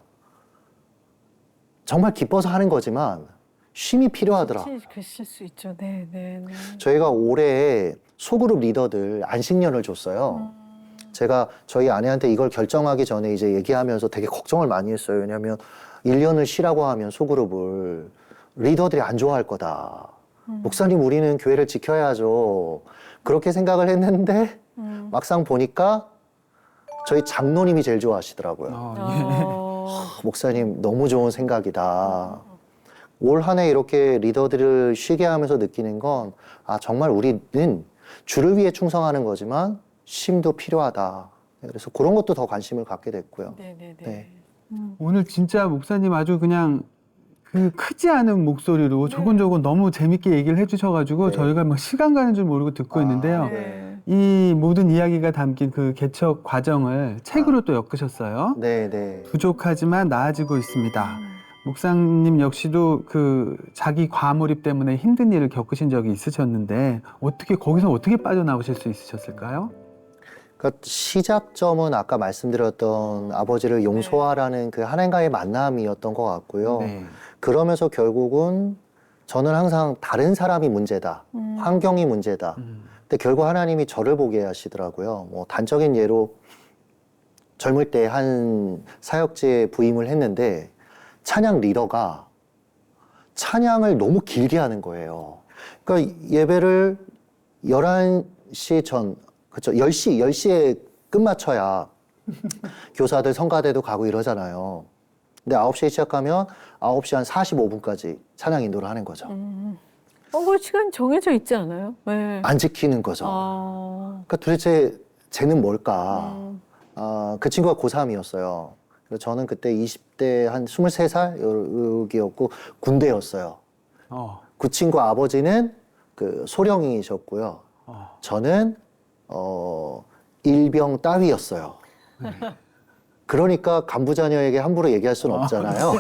정말 기뻐서 하는 거지만 쉼이 필요하더라. 그실 수 있죠. 네, 네, 네. 저희가 올해 소그룹 리더들 안식년을 줬어요. 제가 저희 아내한테 이걸 결정하기 전에 이제 얘기하면서 되게 걱정을 많이 했어요. 왜냐하면 1년을 쉬라고 하면 소그룹을 리더들이 안 좋아할 거다. 목사님 우리는 교회를 지켜야죠. 그렇게 생각을 했는데 막상 보니까 저희 장로님이 제일 좋아하시더라고요. 목사님 너무 좋은 생각이다. 올 한 해 이렇게 리더들을 쉬게 하면서 느끼는 건 정말 우리는 주를 위해 충성하는 거지만 쉼도 필요하다. 그래서 그런 것도 더 관심을 갖게 됐고요. 네, 네, 네. 네. 오늘 진짜 목사님 아주 그냥 그 크지 않은 목소리로 조곤조곤 너무 재밌게 얘기를 해주셔가지고 네. 저희가 막 시간 가는 줄 모르고 듣고 있는데요. 네. 이 모든 이야기가 담긴 그 개척 과정을 책으로 또 엮으셨어요. 네, 네. 부족하지만 나아지고 있습니다. 목사님 역시도 그 자기 과몰입 때문에 힘든 일을 겪으신 적이 있으셨는데 거기서 어떻게 빠져나오실 수 있으셨을까요? 그러니까 시작점은 아까 말씀드렸던 아버지를 용서하라는 그 하나님과의 만남이었던 것 같고요. 네. 그러면서 결국은 저는 항상 다른 사람이 문제다. 환경이 문제다. 근데 결국 하나님이 저를 보게 하시더라고요. 뭐 단적인 예로 젊을 때 한 사역지에 부임을 했는데 찬양 리더가 찬양을 너무 길게 하는 거예요. 그러니까 예배를 11시 전, 그렇죠. 10시에 끝마쳐야 교사들 성가대도 가고 이러잖아요. 근데 9시에 시작하면 9시 한 45분까지 찬양 인도를 하는 거죠. 그 시간 정해져 있지 않아요? 네. 안 지키는 거죠. 그러니까 도대체 쟤는 뭘까? 그 친구가 고3이었어요. 그래서 저는 그때 20대 한 23살 여기였고 군대였어요. 그 친구 아버지는 그 소령이셨고요. 저는 일병 따위였어요. 그러니까 간부 자녀에게 함부로 얘기할 수는 없잖아요.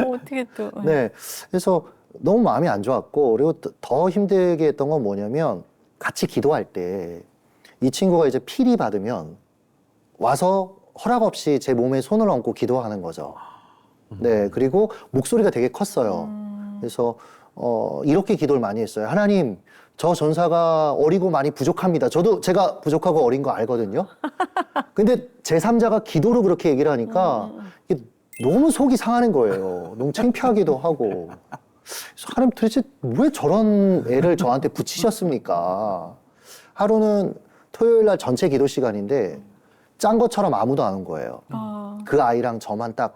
어떻게 또. 네, 그래서 너무 마음이 안 좋았고, 그리고 더 힘들게 했던 건 뭐냐면 같이 기도할 때 이 친구가 이제 필이 받으면 와서 허락 없이 제 몸에 손을 얹고 기도하는 거죠. 네, 그리고 목소리가 되게 컸어요. 그래서 이렇게 기도를 많이 했어요. 하나님, 저 전사가 어리고 많이 부족합니다. 저도 제가 부족하고 어린 거 알거든요. 근데 제3자가 기도로 그렇게 얘기를 하니까 이게 너무 속이 상하는 거예요. 너무 창피하기도 하고. 그래서 하나님 도대체 왜 저런 애를 저한테 붙이셨습니까? 하루는 토요일 날 전체 기도 시간인데 짠 것처럼 아무도 안 온 거예요. 그 아이랑 저만 딱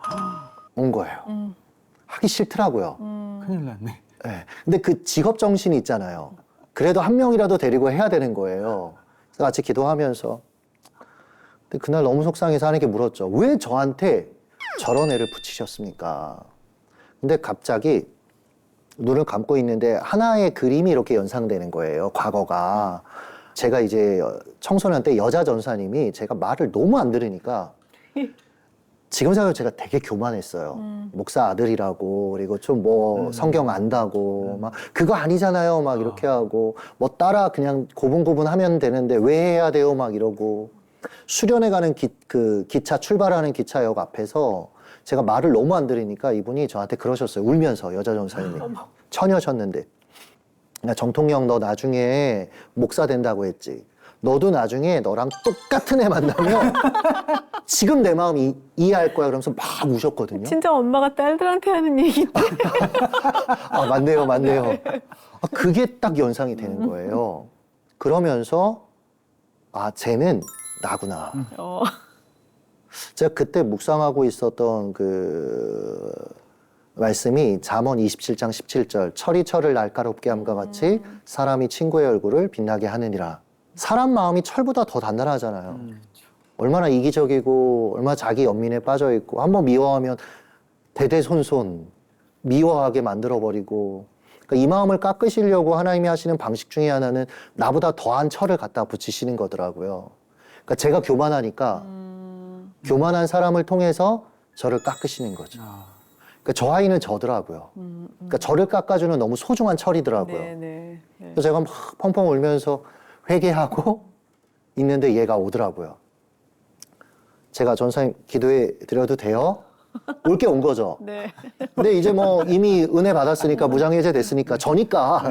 온 거예요. 하기 싫더라고요. 큰일 났네. 네. 근데 그 직업 정신이 있잖아요. 그래도 한 명이라도 데리고 해야 되는 거예요. 그래서 같이 기도하면서. 근데 그날 너무 속상해서 하나님께 물었죠. 왜 저한테 저런 애를 붙이셨습니까? 근데 갑자기 눈을 감고 있는데 하나의 그림이 이렇게 연상되는 거예요. 과거가. 제가 이제 청소년 때 여자 전사님이 제가 말을 너무 안 들으니까 지금 생각하면 제가 되게 교만했어요. 목사 아들이라고, 그리고 좀 뭐 성경 안다고, 막 그거 아니잖아요, 막 이렇게 하고, 뭐 따라 그냥 고분고분 하면 되는데 왜 해야 돼요, 막 이러고. 수련회 가는 기차 출발하는 기차역 앞에서 제가 말을 너무 안 들으니까 이분이 저한테 그러셨어요. 울면서, 여자 전사님이. 처녀셨는데. 야, 정통영 너 나중에 목사 된다고 했지. 너도 나중에 너랑 똑같은 애 만나면 지금 내 마음 이해할 거야. 그러면서 막 우셨거든요. 진짜 엄마가 딸들한테 하는 얘기인데. 아, 맞네요, 맞네요. 아, 그게 딱 연상이 되는 거예요. 그러면서 아, 쟤는 나구나. 제가 그때 묵상하고 있었던 그 말씀이 잠언 27장 17절 철이 철을 날카롭게 함과 같이 사람이 친구의 얼굴을 빛나게 하느니라. 사람 마음이 철보다 더 단단하잖아요. 얼마나 이기적이고 얼마나 자기 연민에 빠져 있고 한번 미워하면 대대손손 미워하게 만들어버리고. 그러니까 이 마음을 깎으시려고 하나님이 하시는 방식 중에 하나는 나보다 더한 철을 갖다 붙이시는 거더라고요. 그러니까 제가 교만하니까 교만한 사람을 통해서 저를 깎으시는 거죠. 그러니까 저 아이는 저더라고요. 그러니까 저를 깎아주는 너무 소중한 철이더라고요. 네. 그래서 제가 막 펑펑 울면서 회개하고 있는데 얘가 오더라고요. 제가 전사님 기도해 드려도 돼요? 올 게 온 거죠. 네. 근데 이제 뭐 이미 은혜 받았으니까 무장해제 됐으니까 저니까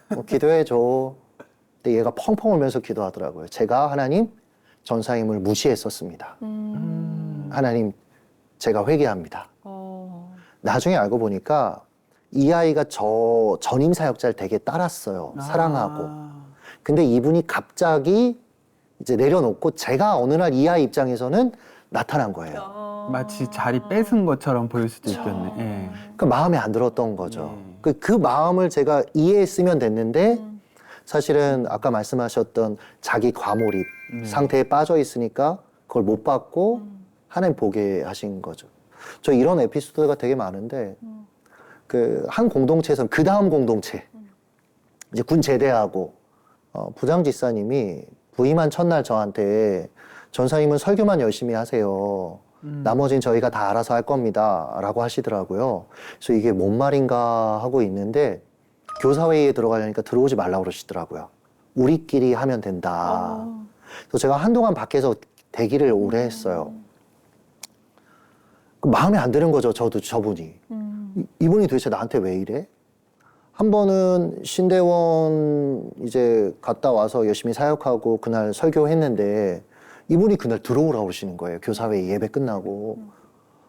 뭐 기도해 줘. 근데 얘가 펑펑 울면서 기도하더라고요. 제가 하나님 전사님을 무시했었습니다. 하나님 제가 회개합니다. 나중에 알고 보니까 이 아이가 저 전임 사역자를 되게 따랐어요. 사랑하고. 근데 이분이 갑자기 이제 내려놓고 제가 어느 날 이 아이 입장에서는 나타난 거예요. 마치 자리 뺏은 것처럼 보일 수도 있겠네. 예. 그 마음에 안 들었던 거죠. 그 마음을 제가 이해했으면 됐는데 사실은 아까 말씀하셨던 자기 과몰입 상태에 빠져 있으니까 그걸 못 받고 하나님 보게 하신 거죠. 저 이런 에피소드가 되게 많은데 그 한 공동체에서는 그 다음 공동체 이제 군 제대하고 부장 지사님이 부임한 첫날 저한테 전사님은 설교만 열심히 하세요. 나머진 저희가 다 알아서 할 겁니다. 라고 하시더라고요. 그래서 이게 뭔 말인가 하고 있는데 교사회의에 들어가려니까 들어오지 말라고 그러시더라고요. 우리끼리 하면 된다. 그래서 제가 한동안 밖에서 대기를 오래 했어요. 마음에 안 드는 거죠. 저분이. 이분이 도대체 나한테 왜 이래? 한 번은 신대원 이제 갔다 와서 열심히 사역하고 그날 설교했는데 이분이 그날 들어오라고 그러시는 거예요. 교사회의 예배 끝나고.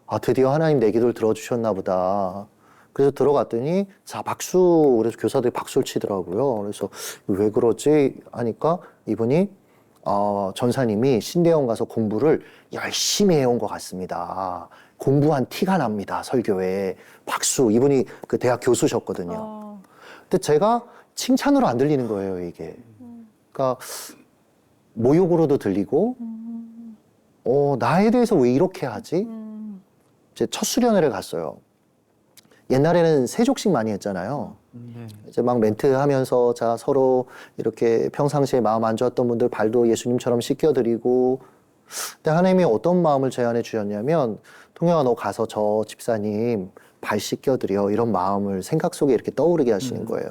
아, 드디어 하나님 내 기도를 들어주셨나 보다. 그래서 들어갔더니 자, 박수. 그래서 교사들이 박수를 치더라고요. 그래서 왜 그러지? 하니까 이분이 전사님이 신대원 가서 공부를 열심히 해온 것 같습니다. 공부한 티가 납니다. 설교에. 박수. 이분이 그 대학 교수셨거든요. 근데 제가 칭찬으로 안 들리는 거예요, 이게. 그러니까 모욕으로도 들리고, 나에 대해서 왜 이렇게 하지? 제 첫 수련회를 갔어요. 옛날에는 세족식 많이 했잖아요. 네. 이제 막 멘트하면서 자 서로 이렇게 평상시에 마음 안 좋았던 분들 발도 예수님처럼 씻겨드리고. 근데 하나님이 어떤 마음을 제 안에 주셨냐면 동영아 너 가서 저 집사님 발 씻겨드려 이런 마음을 생각 속에 이렇게 떠오르게 하시는 거예요.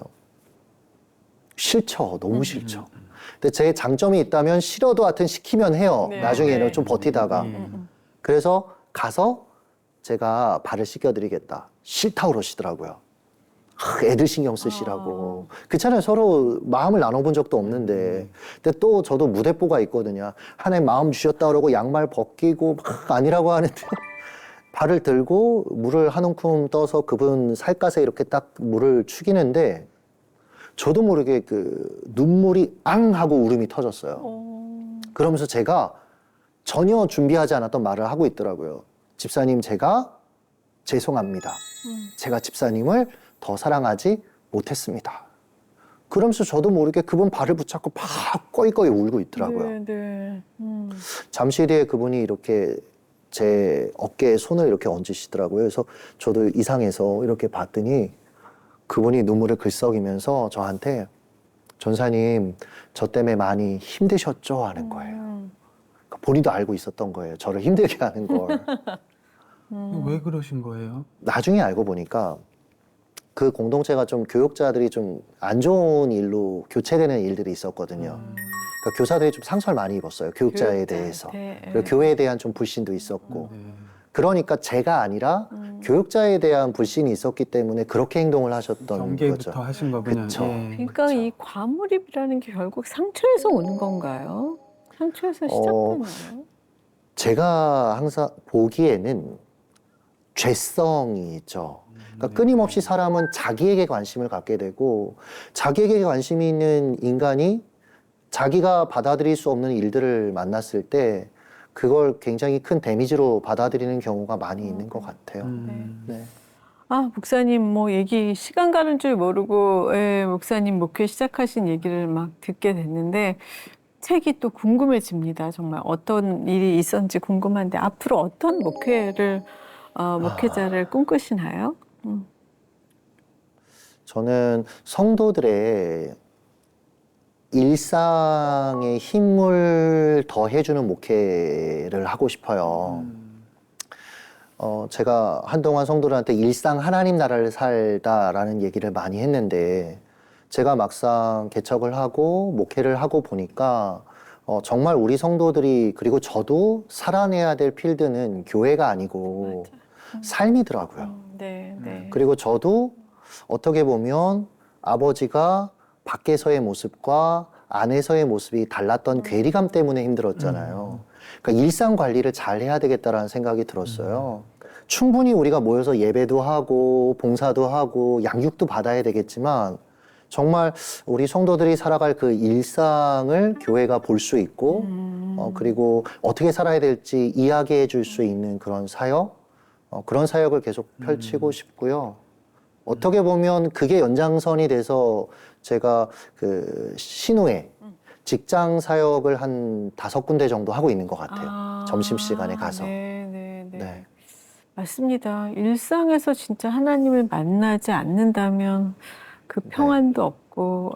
싫죠. 너무 싫죠. 근데 제 장점이 있다면 싫어도 하여튼 시키면 해요. 네. 나중에는 네. 좀 버티다가. 그래서 가서 제가 발을 씻겨드리겠다. 싫다고 그러시더라고요. 애들 신경 쓰시라고. 그렇잖아요. 서로 마음을 나눠본 적도 없는데. 근데 또 저도 무대뽀가 있거든요. 하나님 마음 주셨다 그러고 양말 벗기고 막 아니라고 하는데 발을 들고 물을 한 움큼 떠서 그분 살갗에 이렇게 딱 물을 축이는데 저도 모르게 그 눈물이 앙 하고 울음이 터졌어요. 그러면서 제가 전혀 준비하지 않았던 말을 하고 있더라고요. 집사님, 제가 죄송합니다. 제가 집사님을 더 사랑하지 못했습니다. 그러면서 저도 모르게 그분 발을 붙잡고 막 꺼이꺼이 울고 있더라고요. 네, 네. 잠시 뒤에 그분이 이렇게 제 어깨에 손을 이렇게 얹으시더라고요. 그래서 저도 이상해서 이렇게 봤더니 그분이 눈물을 글썩이면서 저한테 전사님, 저 때문에 많이 힘드셨죠? 하는 거예요. 그러니까 본인도 알고 있었던 거예요. 저를 힘들게 하는 걸. 왜 그러신 거예요? 나중에 알고 보니까 그 공동체가 좀 교육자들이 좀 안 좋은 일로 교체되는 일들이 있었거든요. 그러니까 교사들이 좀 상처를 많이 입었어요. 교육자에 대해서. 그리고 교회에 대한 좀 불신도 있었고. 네. 그러니까 제가 아니라 교육자에 대한 불신이 있었기 때문에 그렇게 행동을 하셨던 경계부터 거죠. 하신 거군요. 그쵸. 예. 그러니까 이 과몰입이라는 게 결국 상처에서 오는 건가요? 상처에서 시작되나요? 제가 항상 보기에는 죄성이 있죠. 그러니까 끊임없이 사람은 자기에게 관심을 갖게 되고 자기에게 관심이 있는 인간이 자기가 받아들일 수 없는 일들을 만났을 때 그걸 굉장히 큰 데미지로 받아들이는 경우가 많이 있는 것 같아요. 네. 아, 목사님 뭐 얘기 시간 가는 줄 모르고 목사님 목회 시작하신 얘기를 막 듣게 됐는데 책이 또 궁금해집니다. 정말 어떤 일이 있었는지 궁금한데 앞으로 어떤 목회자를 꿈꾸시나요? 저는 성도들의 일상에 힘을 더해주는 목회를 하고 싶어요. 제가 한동안 성도들한테 일상 하나님 나라를 살다라는 얘기를 많이 했는데 제가 막상 개척을 하고 목회를 하고 보니까 정말 우리 성도들이 그리고 저도 살아내야 될 필드는 교회가 아니고 삶이더라고요. 네, 네. 그리고 저도 어떻게 보면 아버지가 밖에서의 모습과 안에서의 모습이 달랐던 괴리감 때문에 힘들었잖아요. 그러니까 일상 관리를 잘 해야 되겠다라는 생각이 들었어요. 충분히 우리가 모여서 예배도 하고 봉사도 하고 양육도 받아야 되겠지만 정말 우리 성도들이 살아갈 그 일상을 교회가 볼 수 있고 그리고 어떻게 살아야 될지 이야기해 줄 수 있는 그런 사역 그런 사역을 계속 펼치고 싶고요. 어떻게 보면 그게 연장선이 돼서 제가 그 신후에 직장 사역을 한 5군데 정도 하고 있는 것 같아요. 점심시간에 가서. 네. 네. 맞습니다. 일상에서 진짜 하나님을 만나지 않는다면 그 평안도 없고,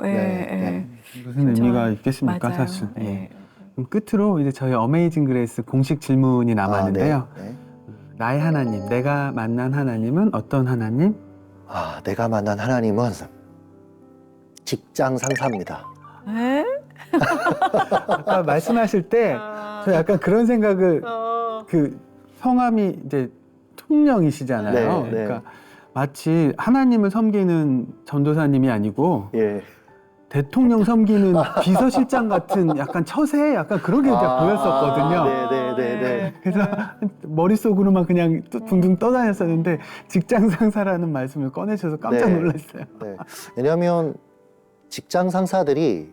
무슨 진짜 의미가 있겠습니까, 맞아요. 사실. 예. 그럼 끝으로 이제 저희 어메이징 그레이스 공식 질문이 남았는데요. 네. 나의 하나님, 내가 만난 하나님은 어떤 하나님? 내가 만난 하나님은 직장 상사입니다. 네? 아까 말씀하실 때 저 약간 그런 생각을 그 성함이 이제 통령이시잖아요. 네, 네. 그러니까 마치 하나님을 섬기는 전도사님이 아니고 예. 대통령 섬기는 비서실장 같은 약간 처세 약간 그런 게 보였었거든요. 네. 그래서 머릿속으로만 그냥 둥둥 떠다녔었는데 직장 상사라는 말씀을 꺼내셔서 깜짝 놀랐어요. 네. 왜냐하면 직장 상사들이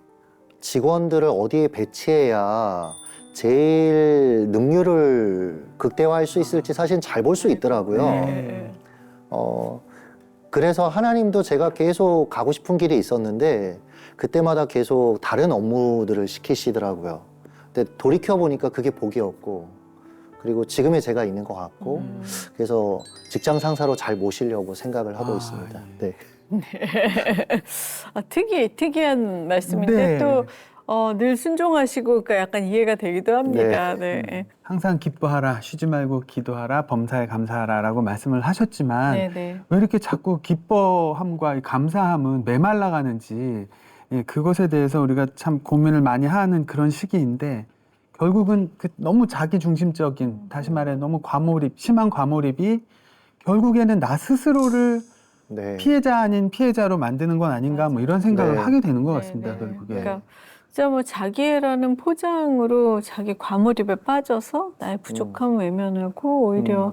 직원들을 어디에 배치해야 제일 능률을 극대화할 수 있을지 사실 잘 볼 수 있더라고요. 네. 그래서 하나님도 제가 계속 가고 싶은 길이 있었는데 그때마다 계속 다른 업무들을 시키시더라고요. 근데 돌이켜보니까 그게 복이었고 그리고 지금의 제가 있는 것 같고 그래서 직장 상사로 잘 모시려고 생각을 하고 아, 있습니다. 예. 네. 특이한 말씀인데 네. 또 늘 순종하시고 그러니까 약간 이해가 되기도 합니다. 네. 항상 기뻐하라, 쉬지 말고 기도하라, 범사에 감사하라라고 말씀을 하셨지만 네, 네. 왜 이렇게 자꾸 기뻐함과 이 감사함은 메말라가는지 그것에 대해서 우리가 참 고민을 많이 하는 그런 시기인데 결국은 너무 자기 중심적인, 다시 말해 너무 심한 과몰입이 결국에는 나 스스로를 네. 피해자 아닌 피해자로 만드는 건 아닌가 뭐 이런 생각을 네. 하게 되는 것 네, 같습니다. 네. 결국에. 그러니까 진짜 뭐 자기애라는 포장으로 자기 과몰입에 빠져서 나의 부족함을 외면하고 오히려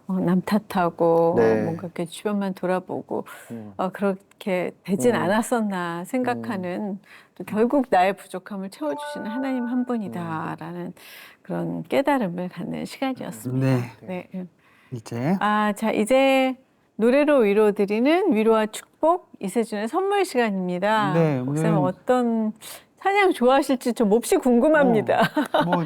남 탓하고 네. 뭔가 이렇게 주변만 돌아보고 음. 그렇게 되진 음. 않았었나 생각하는 또 결국 나의 부족함을 채워주시는 하나님 한 분이다라는 그런 깨달음을 갖는 시간이었습니다. 네. 네. 이제 자, 이제 노래로 위로드리는 위로와 축복 이세준의 선물 시간입니다. 네, 목사님 오늘은- 어떤 찬양 좋아하실지 좀 몹시 궁금합니다. 뭐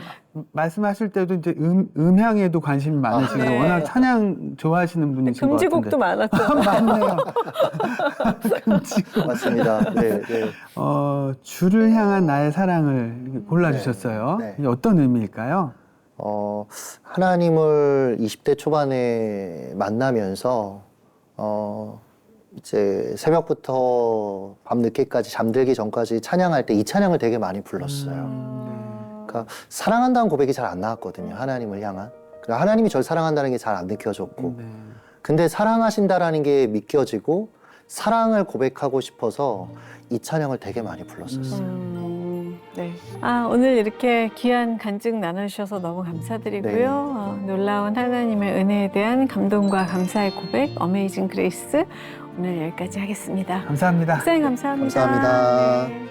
말씀하실 때도 이제 음향에도 관심이 많으시고 네. 워낙 찬양 좋아하시는 분이신 것 금지곡도 같은데. 많았죠. 맞네요. 금지곡. 맞습니다. 네, 네. 주를 향한 나의 사랑을 골라주셨어요. 네. 이게 어떤 의미일까요? 하나님을 20대 초반에 만나면서 이제 새벽부터 밤 늦게까지 잠들기 전까지 찬양할 때 이 찬양을 되게 많이 불렀어요. 그러니까 사랑한다는 고백이 잘 안 나왔거든요. 하나님을 향한. 그러니까 하나님이 저를 사랑한다는 게 잘 안 느껴졌고 네. 근데 사랑하신다라는 게 믿겨지고 사랑을 고백하고 싶어서 이 찬양을 되게 많이 불렀었어요. 네. 오늘 이렇게 귀한 간증 나눠주셔서 너무 감사드리고요. 놀라운 하나님의 은혜에 대한 감동과 감사의 고백, 어메이징 그레이스 오늘 여기까지 하겠습니다. 감사합니다. 목사님 감사합니다. 감사합니다. 네.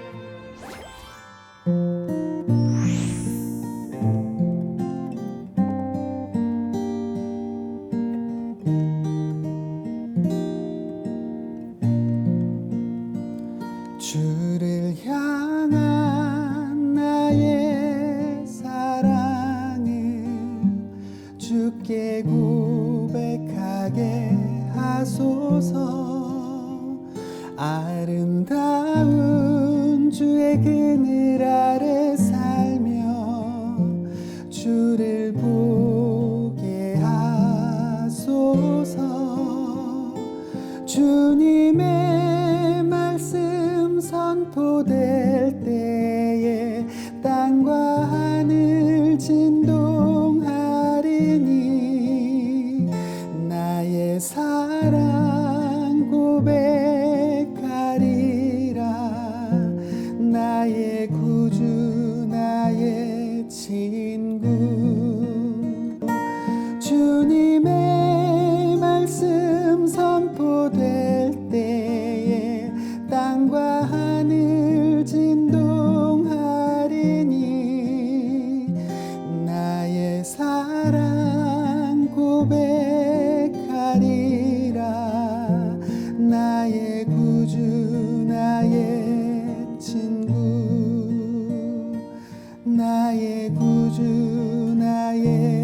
주를 향한 나의 사랑을 주께 고백하게 하소서. 아름다운 주의 그늘 아래 살며 주를 보게 하소서. 주님의 말씀 선포될 때에 땅과 하늘 진동하리니 나의 사랑 고백하리라. 나의 구주 나의 친구. 주님의 말씀 선포될 때에 땅과 하늘 진동하리니 나의 사랑 고백하리라. 나의 구주 나의 친구. 나의 구주 나의